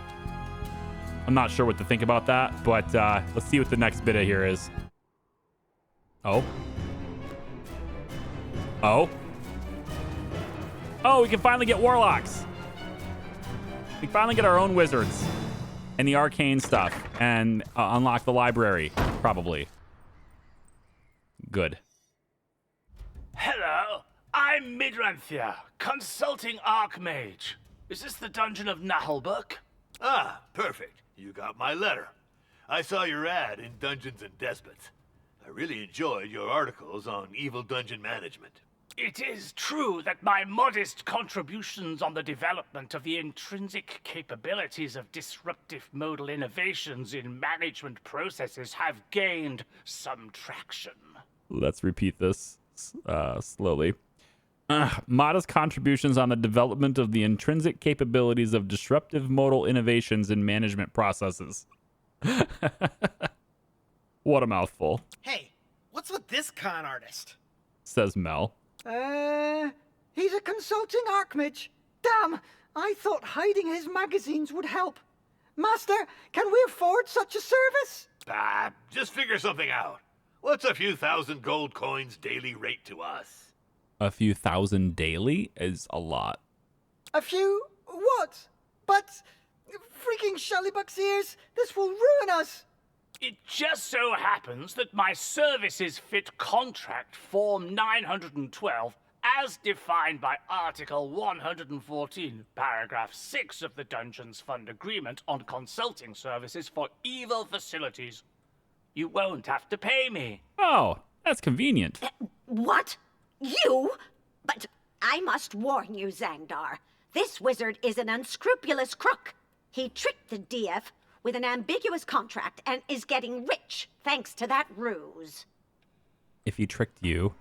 I'm not sure what to think about that, but let's see what the next bit of here is. Oh, we can finally get warlocks. We can finally get our own wizards and the arcane stuff and unlock the library, probably. Good. Hello, I'm Midranthia, consulting archmage. Is this the dungeon of NAHEULBEUK? Ah, perfect. You got my letter. I saw your ad in Dungeons and Despots. I really enjoyed your articles on evil dungeon management. It is true that my modest contributions on the development of the intrinsic capabilities of disruptive modal innovations in management processes have gained some traction. Let's repeat this slowly. Modest contributions on the development of the intrinsic capabilities of disruptive modal innovations in management processes. What a mouthful, Hey, what's with this con artist? says Mel. He's a consulting archmage. Damn, I thought hiding his magazines would help. Master, can we afford such a service? Just figure something out. What's a few thousand gold coins daily rate to us? A few thousand daily is a lot. A few what? But freaking Shellybuck's ears, this will ruin us. It just so happens that my services fit contract form 912 as defined by Article 114, Paragraph 6 of the Dungeons Fund Agreement on Consulting Services for Evil Facilities. You won't have to pay me. Oh, that's convenient. What? You? But I must warn you, Zangdar. This wizard is an unscrupulous crook. He tricked the DF with an ambiguous contract and is getting rich thanks to that ruse. If he tricked you,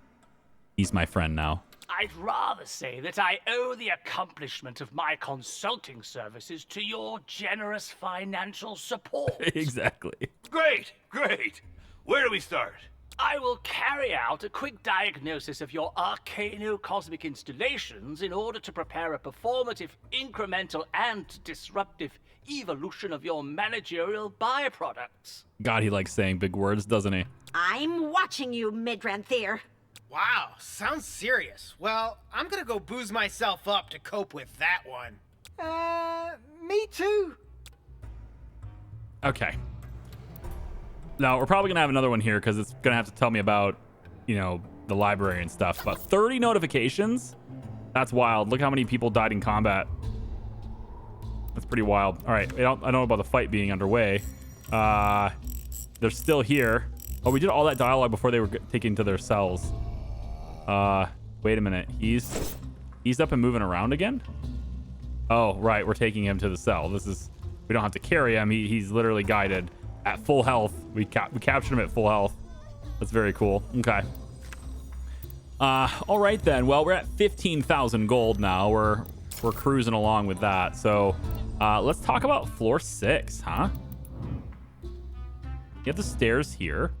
he's my friend now. I'd rather say that I owe the accomplishment of my consulting services to your generous financial support. Exactly. Great, great. Where do we start? I will carry out a quick diagnosis of your arcano-cosmic installations in order to prepare a performative, incremental, and disruptive evolution of your managerial byproducts. God, he likes saying big words, doesn't he? I'm watching you, Midranthir. Wow, sounds serious. Well, I'm gonna go booze myself up to cope with that one. Me too. Okay. Now, we're probably going to have another one here because it's going to have to tell me about, you know, the library and stuff. But 30 notifications? That's wild. Look how many people died in combat. That's pretty wild. All right. I don't know about the fight being underway. They're still here. Oh, we did all that dialogue before they were taken to their cells. Wait a minute. He's up and moving around again? Oh, right. We're taking him to the cell. We don't have to carry him. He's literally guided at full health. We captured him at full health. That's very cool. Okay. All right then. Well, we're at 15,000 gold now. We're cruising along with that. So let's talk about floor 6, huh? You have the stairs here,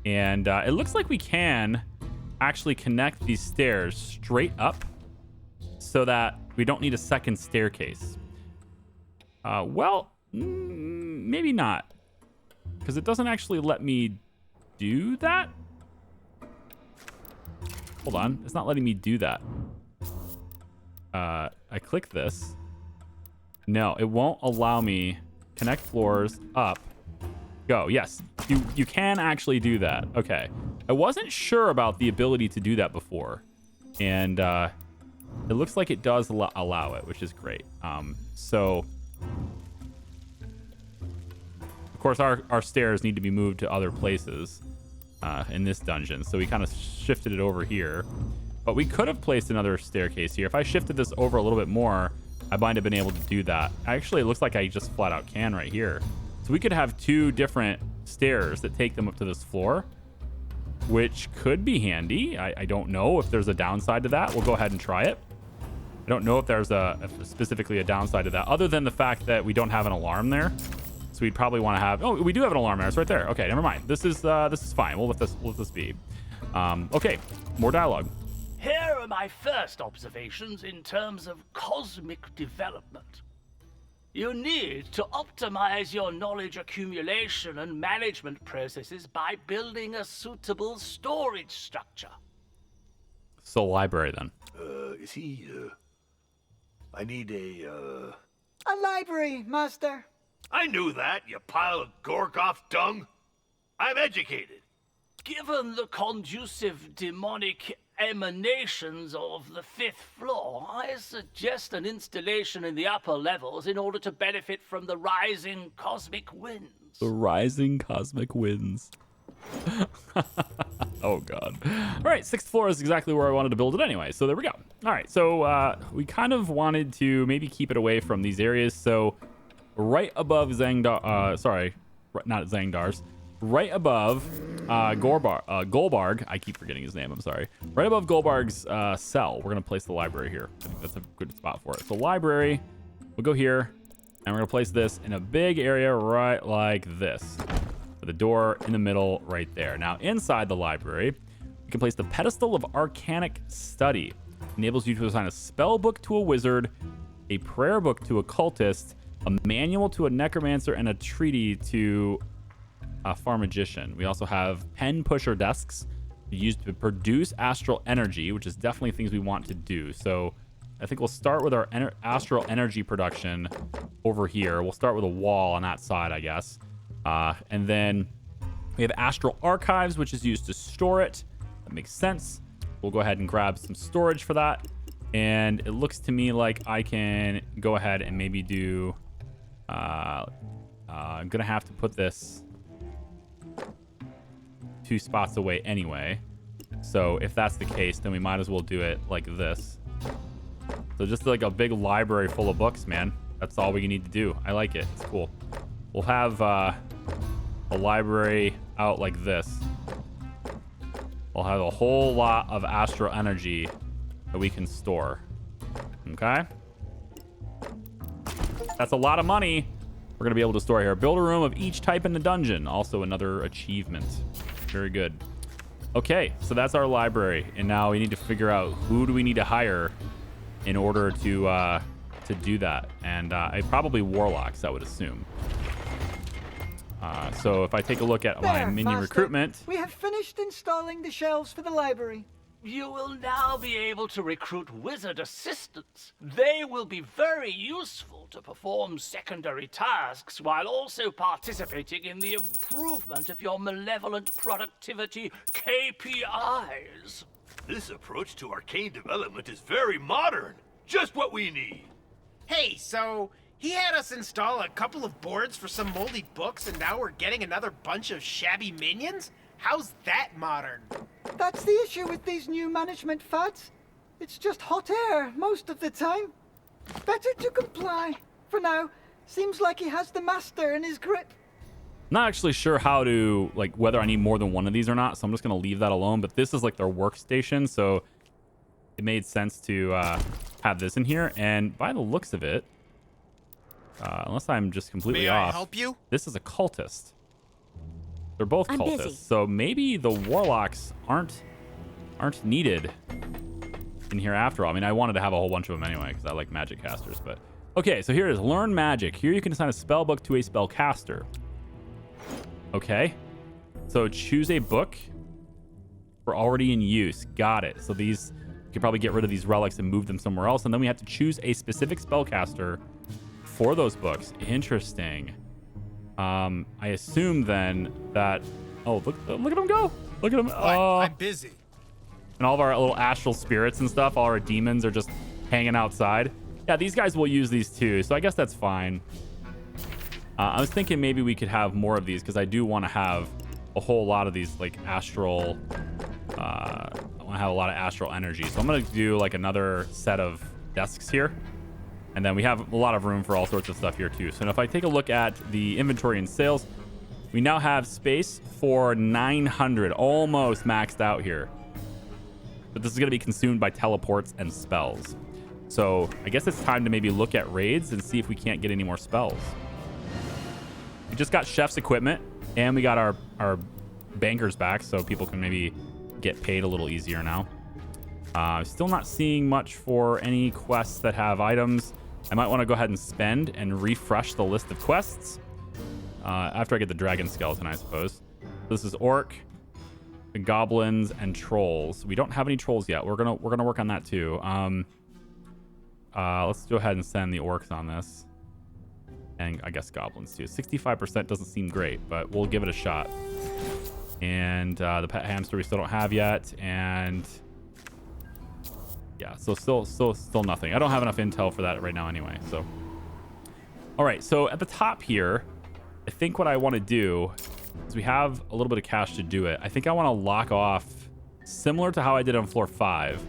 and it looks like we can actually connect these stairs straight up so that we don't need a second staircase. Well, maybe not, because it doesn't actually let me do that. Hold on, it's not letting me do that. I click this. No, it won't allow me. Connect floors up. Go. Yes, you can actually do that. Okay, I wasn't sure about the ability to do that before, and it looks like it does allow it, which is great. So of course our stairs need to be moved to other places in this dungeon, so we kind of shifted it over here, but we could have placed another staircase here. If I shifted this over a little bit more, I might have been able to do that. Actually, it looks like I just flat out can right here. So we could have two different stairs that take them up to this floor, which could be handy. I don't know if there's a downside to that. We'll go ahead and try it. I don't know if there's specifically a downside to that, other than the fact that we don't have an alarm there. So we'd probably want to have. Oh, we do have an alarm there. It's right there. Okay, never mind. This is fine. We'll let this be. Okay, more dialogue. Here are my first observations in terms of cosmic development. You need to optimize your knowledge accumulation and management processes by building a suitable storage structure. So library then. Is he, I need a library, Master. I knew that, you pile of Gorgoth dung. I'm educated. Given the conducive demonic emanations of the 5th floor, I suggest an installation in the upper levels in order to benefit from the rising cosmic winds. The rising cosmic winds. Oh, God. All right, 6th floor is exactly where I wanted to build it anyway, so there we go. All right, so we kind of wanted to maybe keep it away from these areas, so right above not Zangdar's, right above Golbarg, I keep forgetting his name, I'm sorry. Right above Golbarg's cell, we're going to place the library here. I think that's a good spot for it. So library, we'll go here, and we're going to place this in a big area right like this. With the door in the middle right there. Now, inside the library, you can place the Pedestal of Arcanic Study. Enables you to assign a spell book to a wizard, a prayer book to a cultist, a manual to a necromancer, and a treaty to a far magician. We also have pen pusher desks used to produce astral energy, which is definitely things we want to do. So I think we'll start with our astral energy production over here. We'll start with a wall on that side, I guess. And then we have astral archives, which is used to store it. That makes sense. we'll go ahead and grab some storage for that. And it looks to me like I can go ahead and maybe do... I'm going to have to put this 2 spots away anyway. So if that's the case, then we might as well do it like this. So just like a big library full of books, man. That's all we need to do. I like it. It's cool. We'll have a library out like this. We'll have a whole lot of astral energy that we can store. Okay? That's a lot of money we're going to be able to store here. Build a room of each type in the dungeon. Also another achievement. Very good. Okay, so that's our library. And now we need to figure out who do we need to hire in order to do that. And probably warlocks, I would assume. So if I take a look at my There, minion Master. recruitment... We have finished installing the shelves for the library. You will now be able to recruit wizard assistants. They will be very useful to perform secondary tasks while also participating in the improvement of your malevolent productivity KPIs. This approach to arcane development is very modern. Just what we need. Hey, so he had us install a couple of boards for some moldy books, and now we're getting another bunch of shabby minions? How's that modern? That's the issue with these new management fads. It's just hot air most of the time. Better to comply. For now, seems like he has the master in his grip. Not actually sure how to, like, whether I need more than one of these or not, so I'm just going to leave that alone. But this is, like, their workstation, so it made sense to have this in here. And by the looks of it, unless I'm just completely May off, I help you? this is a cultist. They're both I'm cultists, busy. so maybe the warlocks aren't needed in here after all. I mean, I wanted to have a whole bunch of them anyway because I like magic casters. But okay, so here it is. Learn magic. Here you can assign a spell book to a spellcaster. Okay, so choose a book for already in use. Got it. So these, you can probably get rid of these relics and move them somewhere else, and then we have to choose a specific spellcaster for those books. Interesting. I assume then that... Oh, look at him go. Look at him. I'm busy. And all of our little astral spirits and stuff, all our demons are just hanging outside. Yeah, these guys will use these too, so I guess that's fine. I was thinking maybe we could have more of these because I do want to have a whole lot of these like astral... I want to have a lot of astral energy. So I'm going to do like another set of desks here. And then we have a lot of room for all sorts of stuff here too. So if I take a look at the inventory and sales, we now have space for 900, almost maxed out here. But this is going to be consumed by teleports and spells. So I guess it's time to maybe look at raids and see if we can't get any more spells. We just got chef's equipment and we got our bankers back, so people can maybe get paid a little easier now. Still not seeing much for any quests that have items. I might want to go ahead and spend and refresh the list of quests after I get the dragon skeleton, I suppose. This is orc, the goblins, and trolls. We don't have any trolls yet. We're gonna work on that too. Let's go ahead and send the orcs on this, and I guess goblins too. 65% doesn't seem great, but we'll give it a shot. And the pet hamster we still don't have yet, and yeah, so still nothing. I don't have enough intel for that right now anyway, so. All right, so at the top here, I think what I want to do is we have a little bit of cash to do it. I think I want to lock off, similar to how I did on floor 5.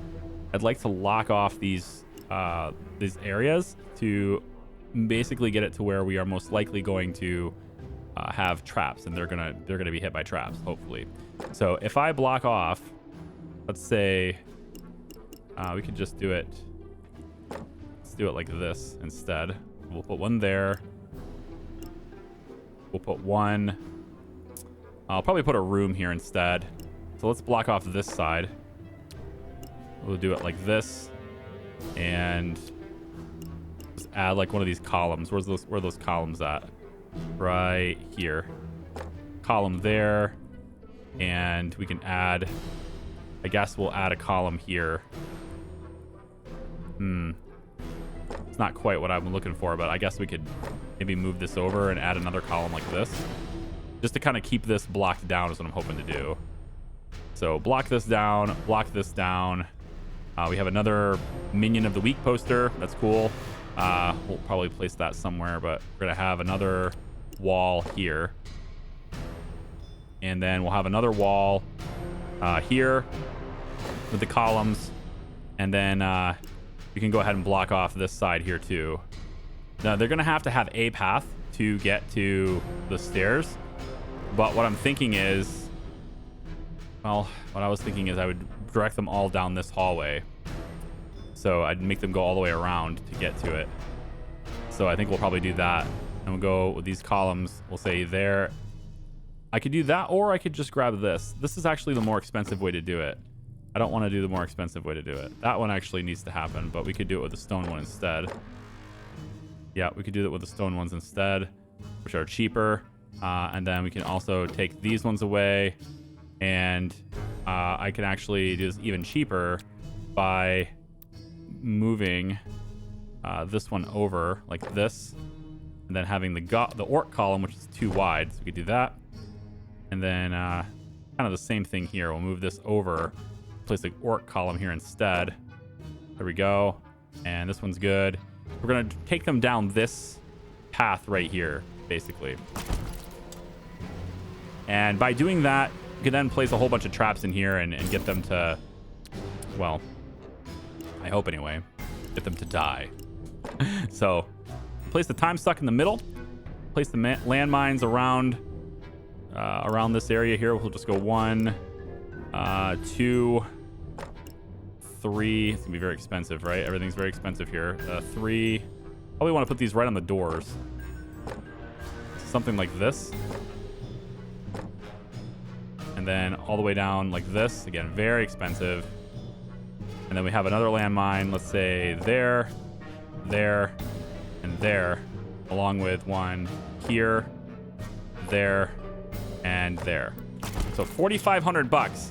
I'd like to lock off these areas to basically get it to where we are most likely going to have traps, and they're gonna be hit by traps, hopefully. So if I block off, let's say, we could just do it. Let's do it like this instead. We'll put one there. We'll put one. I'll probably put a room here instead. So let's block off this side. We'll do it like this, and just add like one of these columns. Where are those columns at? Right here. Column there, and we can add. I guess we'll add a column here. It's not quite what I'm looking for, but I guess we could maybe move this over and add another column like this. Just to kind of keep this blocked down is what I'm hoping to do. So block this down, block this down. We have another Minion of the Week poster. That's cool. We'll probably place that somewhere, but we're going to have another wall here. And then we'll have another wall here with the columns. And then you can go ahead and block off this side here too. Now, they're going to have a path to get to the stairs. But what I'm thinking is, well, what I was thinking is I would direct them all down this hallway. So I'd make them go all the way around to get to it. So I think we'll probably do that. And we'll go with these columns. We'll say there. I could do that, or I could just grab this. This is actually the more expensive way to do it. I don't want to do the more expensive way to do it. That one actually needs to happen, but we could do it with the stone one instead. Yeah, we could do that with the stone ones instead, which are cheaper. And then we can also take these ones away. And I can actually do this even cheaper by moving this one over like this. And then having the orc column, which is too wide. So we could do that. And then kind of the same thing here. We'll move this over. Place the orc column here instead. There we go. And this one's good. We're going to take them down this path right here, basically. And by doing that, you can then place a whole bunch of traps in here and get them to, well, I hope anyway, get them to die. So place the time suck in the middle. Place the landmines around this area here. We'll just go 1, 2, 3. It's gonna be very expensive, right? Everything's very expensive here. 3. Probably want to put these right on the doors. Something like this. And then all the way down like this. Again, very expensive. And then we have another landmine. Let's say there, there, and there. Along with one here, there, and there. So $4,500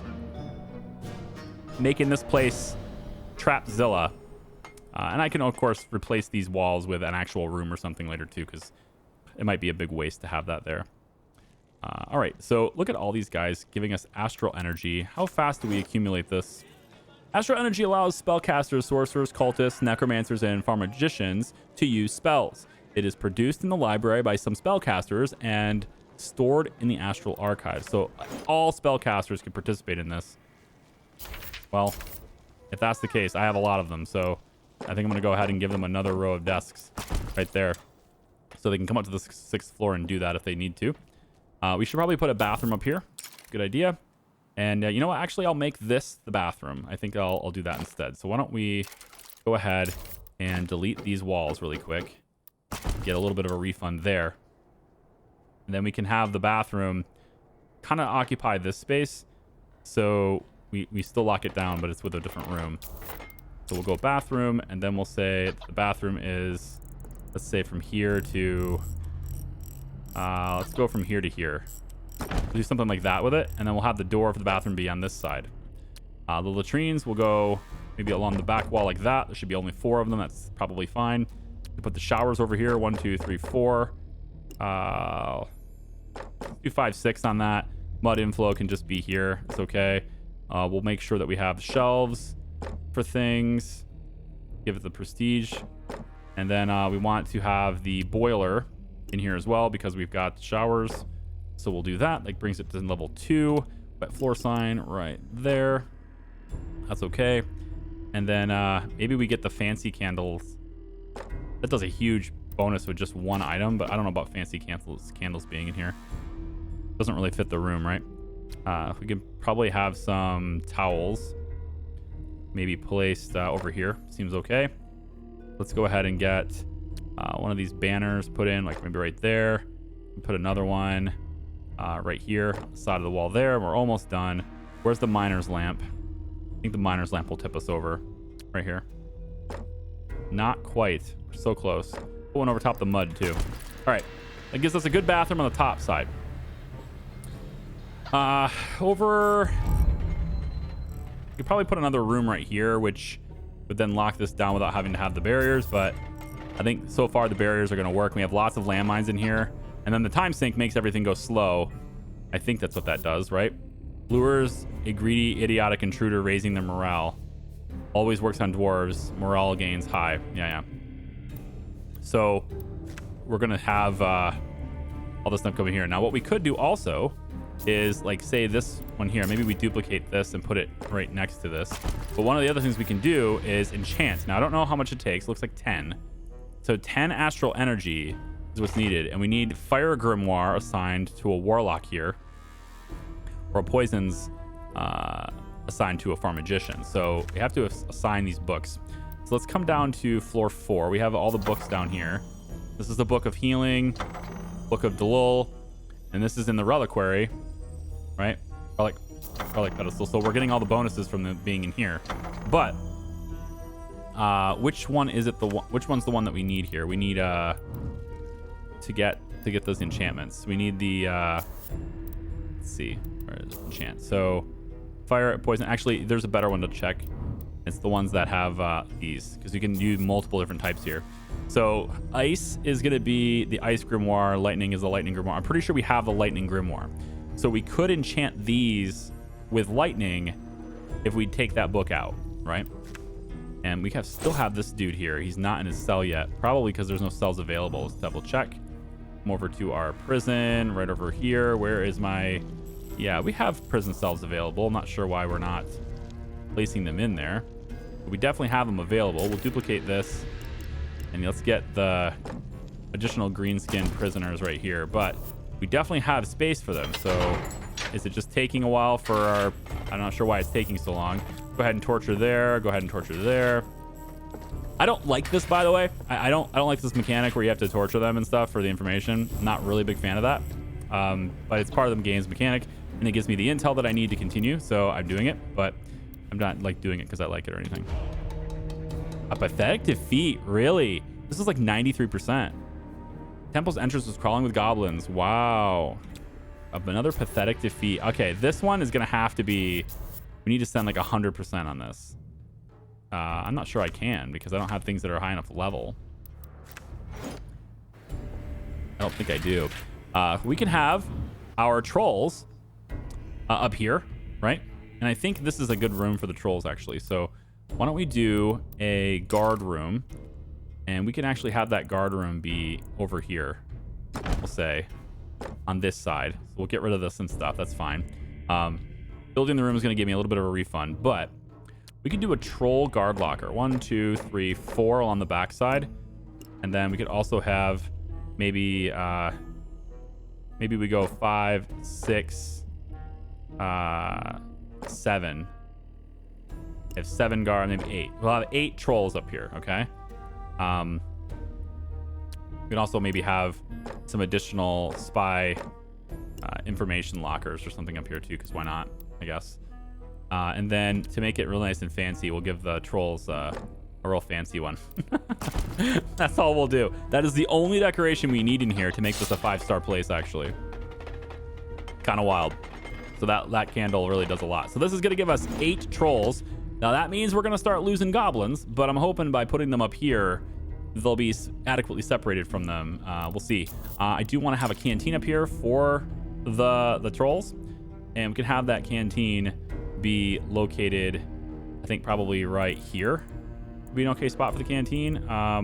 making this place Trapzilla. And I can, of course, replace these walls with an actual room or something later, too, because it might be a big waste to have that there. All right, so look at all these guys giving us astral energy. How fast do we accumulate this? Astral energy allows spellcasters, sorcerers, cultists, necromancers, and pharmagicians to use spells. It is produced in the library by some spellcasters and stored in the astral archive. So all spellcasters can participate in this. Well, if that's the case, I have a lot of them. So I think I'm going to go ahead and give them another row of desks right there. So they can come up to the 6th floor and do that if they need to. We should probably put a bathroom up here. Good idea. And you know what? Actually, I'll make this the bathroom. I think I'll do that instead. So why don't we go ahead and delete these walls really quick. Get a little bit of a refund there. And then we can have the bathroom kind of occupy this space. So we still lock it down, but it's with a different room. So we'll go bathroom, and then we'll say the bathroom is, let's say from here to, let's go from here to here. We'll do something like that with it, and then we'll have the door for the bathroom be on this side. The latrines will go maybe along the back wall like that. There should be only 4 of them. That's probably fine. We put the showers over here. 1, 2, 3, 4. Do 5, 6 on that. Mud inflow can just be here. It's okay. We'll make sure that we have shelves for things. Give it the prestige. And then we want to have the boiler in here as well because we've got showers. So we'll do that. That brings it to level 2. Wet floor sign right there. That's okay. And then maybe we get the fancy candles. That does a huge bonus with just 1 item, but I don't know about fancy candles being in here. Doesn't really fit the room, right? We could probably have some towels maybe placed over here. Seems okay. Let's go ahead and get one of these banners put in, like maybe right there. Put another one right here on the side of the wall there. We're almost done. Where's the miner's lamp? I think the miner's lamp will tip us over right here. Not quite. We're so close. Put one over top the mud too. All right. That gives us a good bathroom on the top side. Over... You could probably put another room right here, which would then lock this down without having to have the barriers, but I think so far the barriers are going to work. We have lots of landmines in here, and then the time sink makes everything go slow. I think that's what that does, right? Lures a greedy, idiotic intruder raising their morale. Always works on dwarves. Morale gains high. Yeah. So we're going to have all this stuff coming here. Now, what we could do also is, like, say this one here. Maybe we duplicate this and put it right next to this. But one of the other things we can do is enchant. Now, I don't know how much it takes. It looks like 10. So 10 astral energy is what's needed. And we need Fire Grimoire assigned to a Warlock here. Or Poisons assigned to a Farm Magician. So we have to assign these books. So let's come down to floor 4. We have all the books down here. This is the Book of Healing, Book of Delul, and this is in the Reliquary, right? Relic pedestal. So we're getting all the bonuses from them being in here. But which one is it? Which one's the one that we need here? We need to get those enchantments. We need the let's see, where is it? Enchant. So fire, poison. Actually, there's a better one to check. It's the ones that have these, because you can use multiple different types here. So ice is going to be the ice grimoire. Lightning is the lightning grimoire. I'm pretty sure we have the lightning grimoire. So we could enchant these with lightning if we take that book out, right? And we still have this dude here. He's not in his cell yet, probably because there's no cells available. Let's double check. Come over to our prison right over here. Where is my... Yeah, we have prison cells available. I'm not sure why we're not placing them in there. But we definitely have them available. We'll duplicate this. And let's get the additional greenskin prisoners right here. But we definitely have space for them. So is it just taking a while for our... I'm not sure why it's taking so long. Go ahead and torture there. Go ahead and torture there. I don't like this, by the way. I don't like this mechanic where you have to torture them and stuff for the information. I'm not really a big fan of that. But it's part of the game's mechanic, and it gives me the intel that I need to continue. So I'm doing it, but I'm not like doing it because I like it or anything. A pathetic defeat, really? This is like 93%. Temple's entrance was crawling with goblins. Wow. Another pathetic defeat. Okay, this one is gonna have to be... We need to spend like 100% on this. I'm not sure I can because I don't have things that are high enough level. I don't think I do. We can have our trolls up here, right? And I think this is a good room for the trolls, actually. So why don't we do a guard room? And we can actually have that guard room be over here, we'll say, on this side. So we'll get rid of this and stuff. That's fine. Building the room is going to give me a little bit of a refund, but we could do a troll guard locker. 1, 2, 3, 4 on the back side. And then we could also have maybe we go 5, 6, 7. We have 7 guard, maybe 8. We'll have 8 trolls up here, okay? We can also maybe have some additional spy information lockers or something up here too, because why not, I guess. And then to make it real nice and fancy, we'll give the trolls a real fancy one. That's all we'll do. That is the only decoration we need in here to make this a 5-star place, actually. Kind of wild. So that candle really does a lot. So this is going to give us 8 trolls. Now that means we're going to start losing goblins, but I'm hoping by putting them up here, they'll be adequately separated from them. We'll see. I do want to have a canteen up here for the trolls, and we can have that canteen be located, I think probably right here. Would be an okay spot for the canteen. I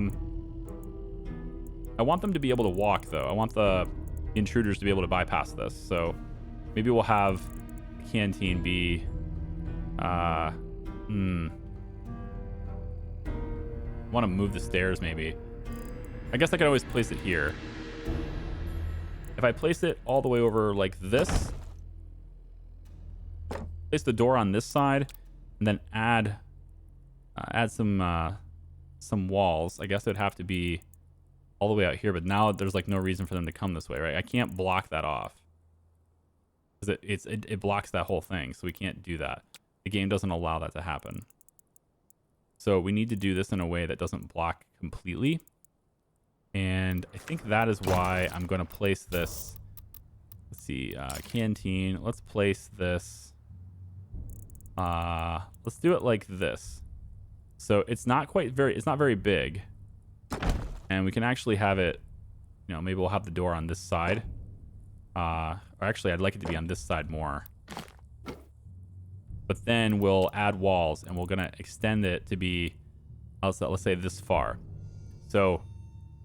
want them to be able to walk, though. I want the intruders to be able to bypass this. So maybe we'll have the canteen be... I want to move the stairs, maybe. I guess I could always place it here. If I place it all the way over like this, place the door on this side, and then add some walls. I guess it would have to be all the way out here, but now there's like no reason for them to come this way, right? I can't block that off because it blocks that whole thing, so we can't do that. The game doesn't allow that to happen. So we need to do this in a way that doesn't block completely. And I think that is why I'm going to place this. Let's see, canteen. Let's place this. Let's do it like this. So it's not very big. And we can actually have it, you know, maybe we'll have the door on this side. Or actually, I'd like it to be on this side more. but then we'll add walls, and we're going to extend it to be, let's say this far. So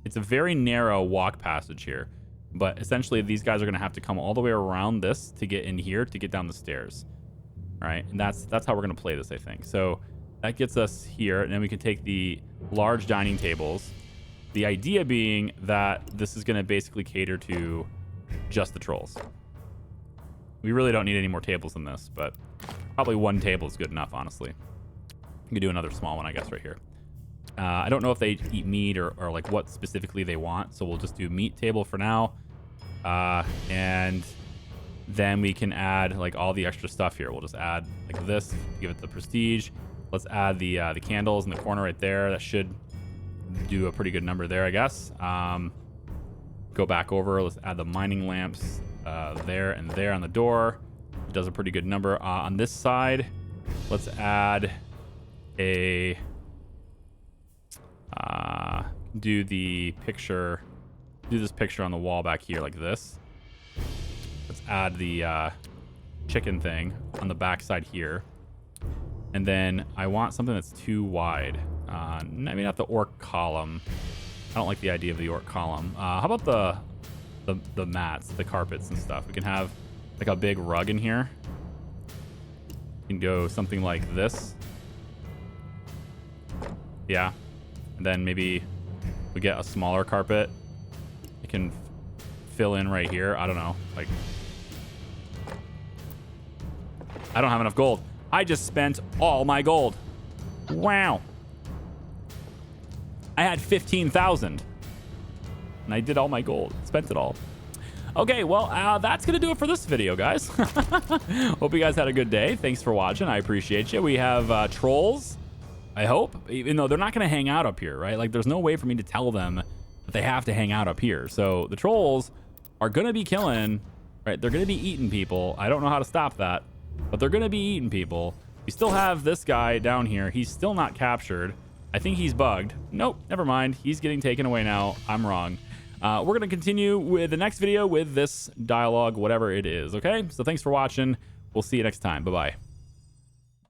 it's a very narrow walk passage here, but essentially these guys are going to have to come all the way around this to get in here to get down the stairs. All right, and that's how we're going to play this, I think. So that gets us here, and then we can take the large dining tables. The idea being that this is going to basically cater to just the trolls. We really don't need any more tables than this, but probably one table is good enough, honestly. We can do another small one, I guess, right here. I don't know if they eat meat or like what specifically they want, so we'll just do meat table for now. And then we can add like all the extra stuff here. We'll just add like this, give it the prestige. Let's add the candles in the corner right there. That should do a pretty good number there, I guess. Go back over. Let's add the mining lamps there and there on the door. It does a pretty good number. On this side, let's add a do this picture on the wall back here like this. Let's add the chicken thing on the back side here. And then I want something that's too wide. Maybe not the orc column. I don't like the idea of the orc column. How about the mats, the carpets and stuff? We can have like a big rug in here. We can go something like this. Yeah. And then maybe we get a smaller carpet. It can fill in right here. I don't know. Like, I don't have enough gold. I just spent all my gold. Wow. I had 15,000. And I did all my gold. Spent it all. Okay, well, that's going to do it for this video, guys. Hope you guys had a good day. Thanks for watching. I appreciate you. We have trolls, I hope. Even though they're not going to hang out up here, right? Like, there's no way for me to tell them that they have to hang out up here. So the trolls are going to be killing, right? They're going to be eating people. I don't know how to stop that, but they're going to be eating people. We still have this guy down here. He's still not captured. I think he's bugged. Nope, never mind. He's getting taken away now. I'm wrong. We're going to continue with the next video with this dialogue, whatever it is, okay? So thanks for watching. We'll see you next time. Bye-bye.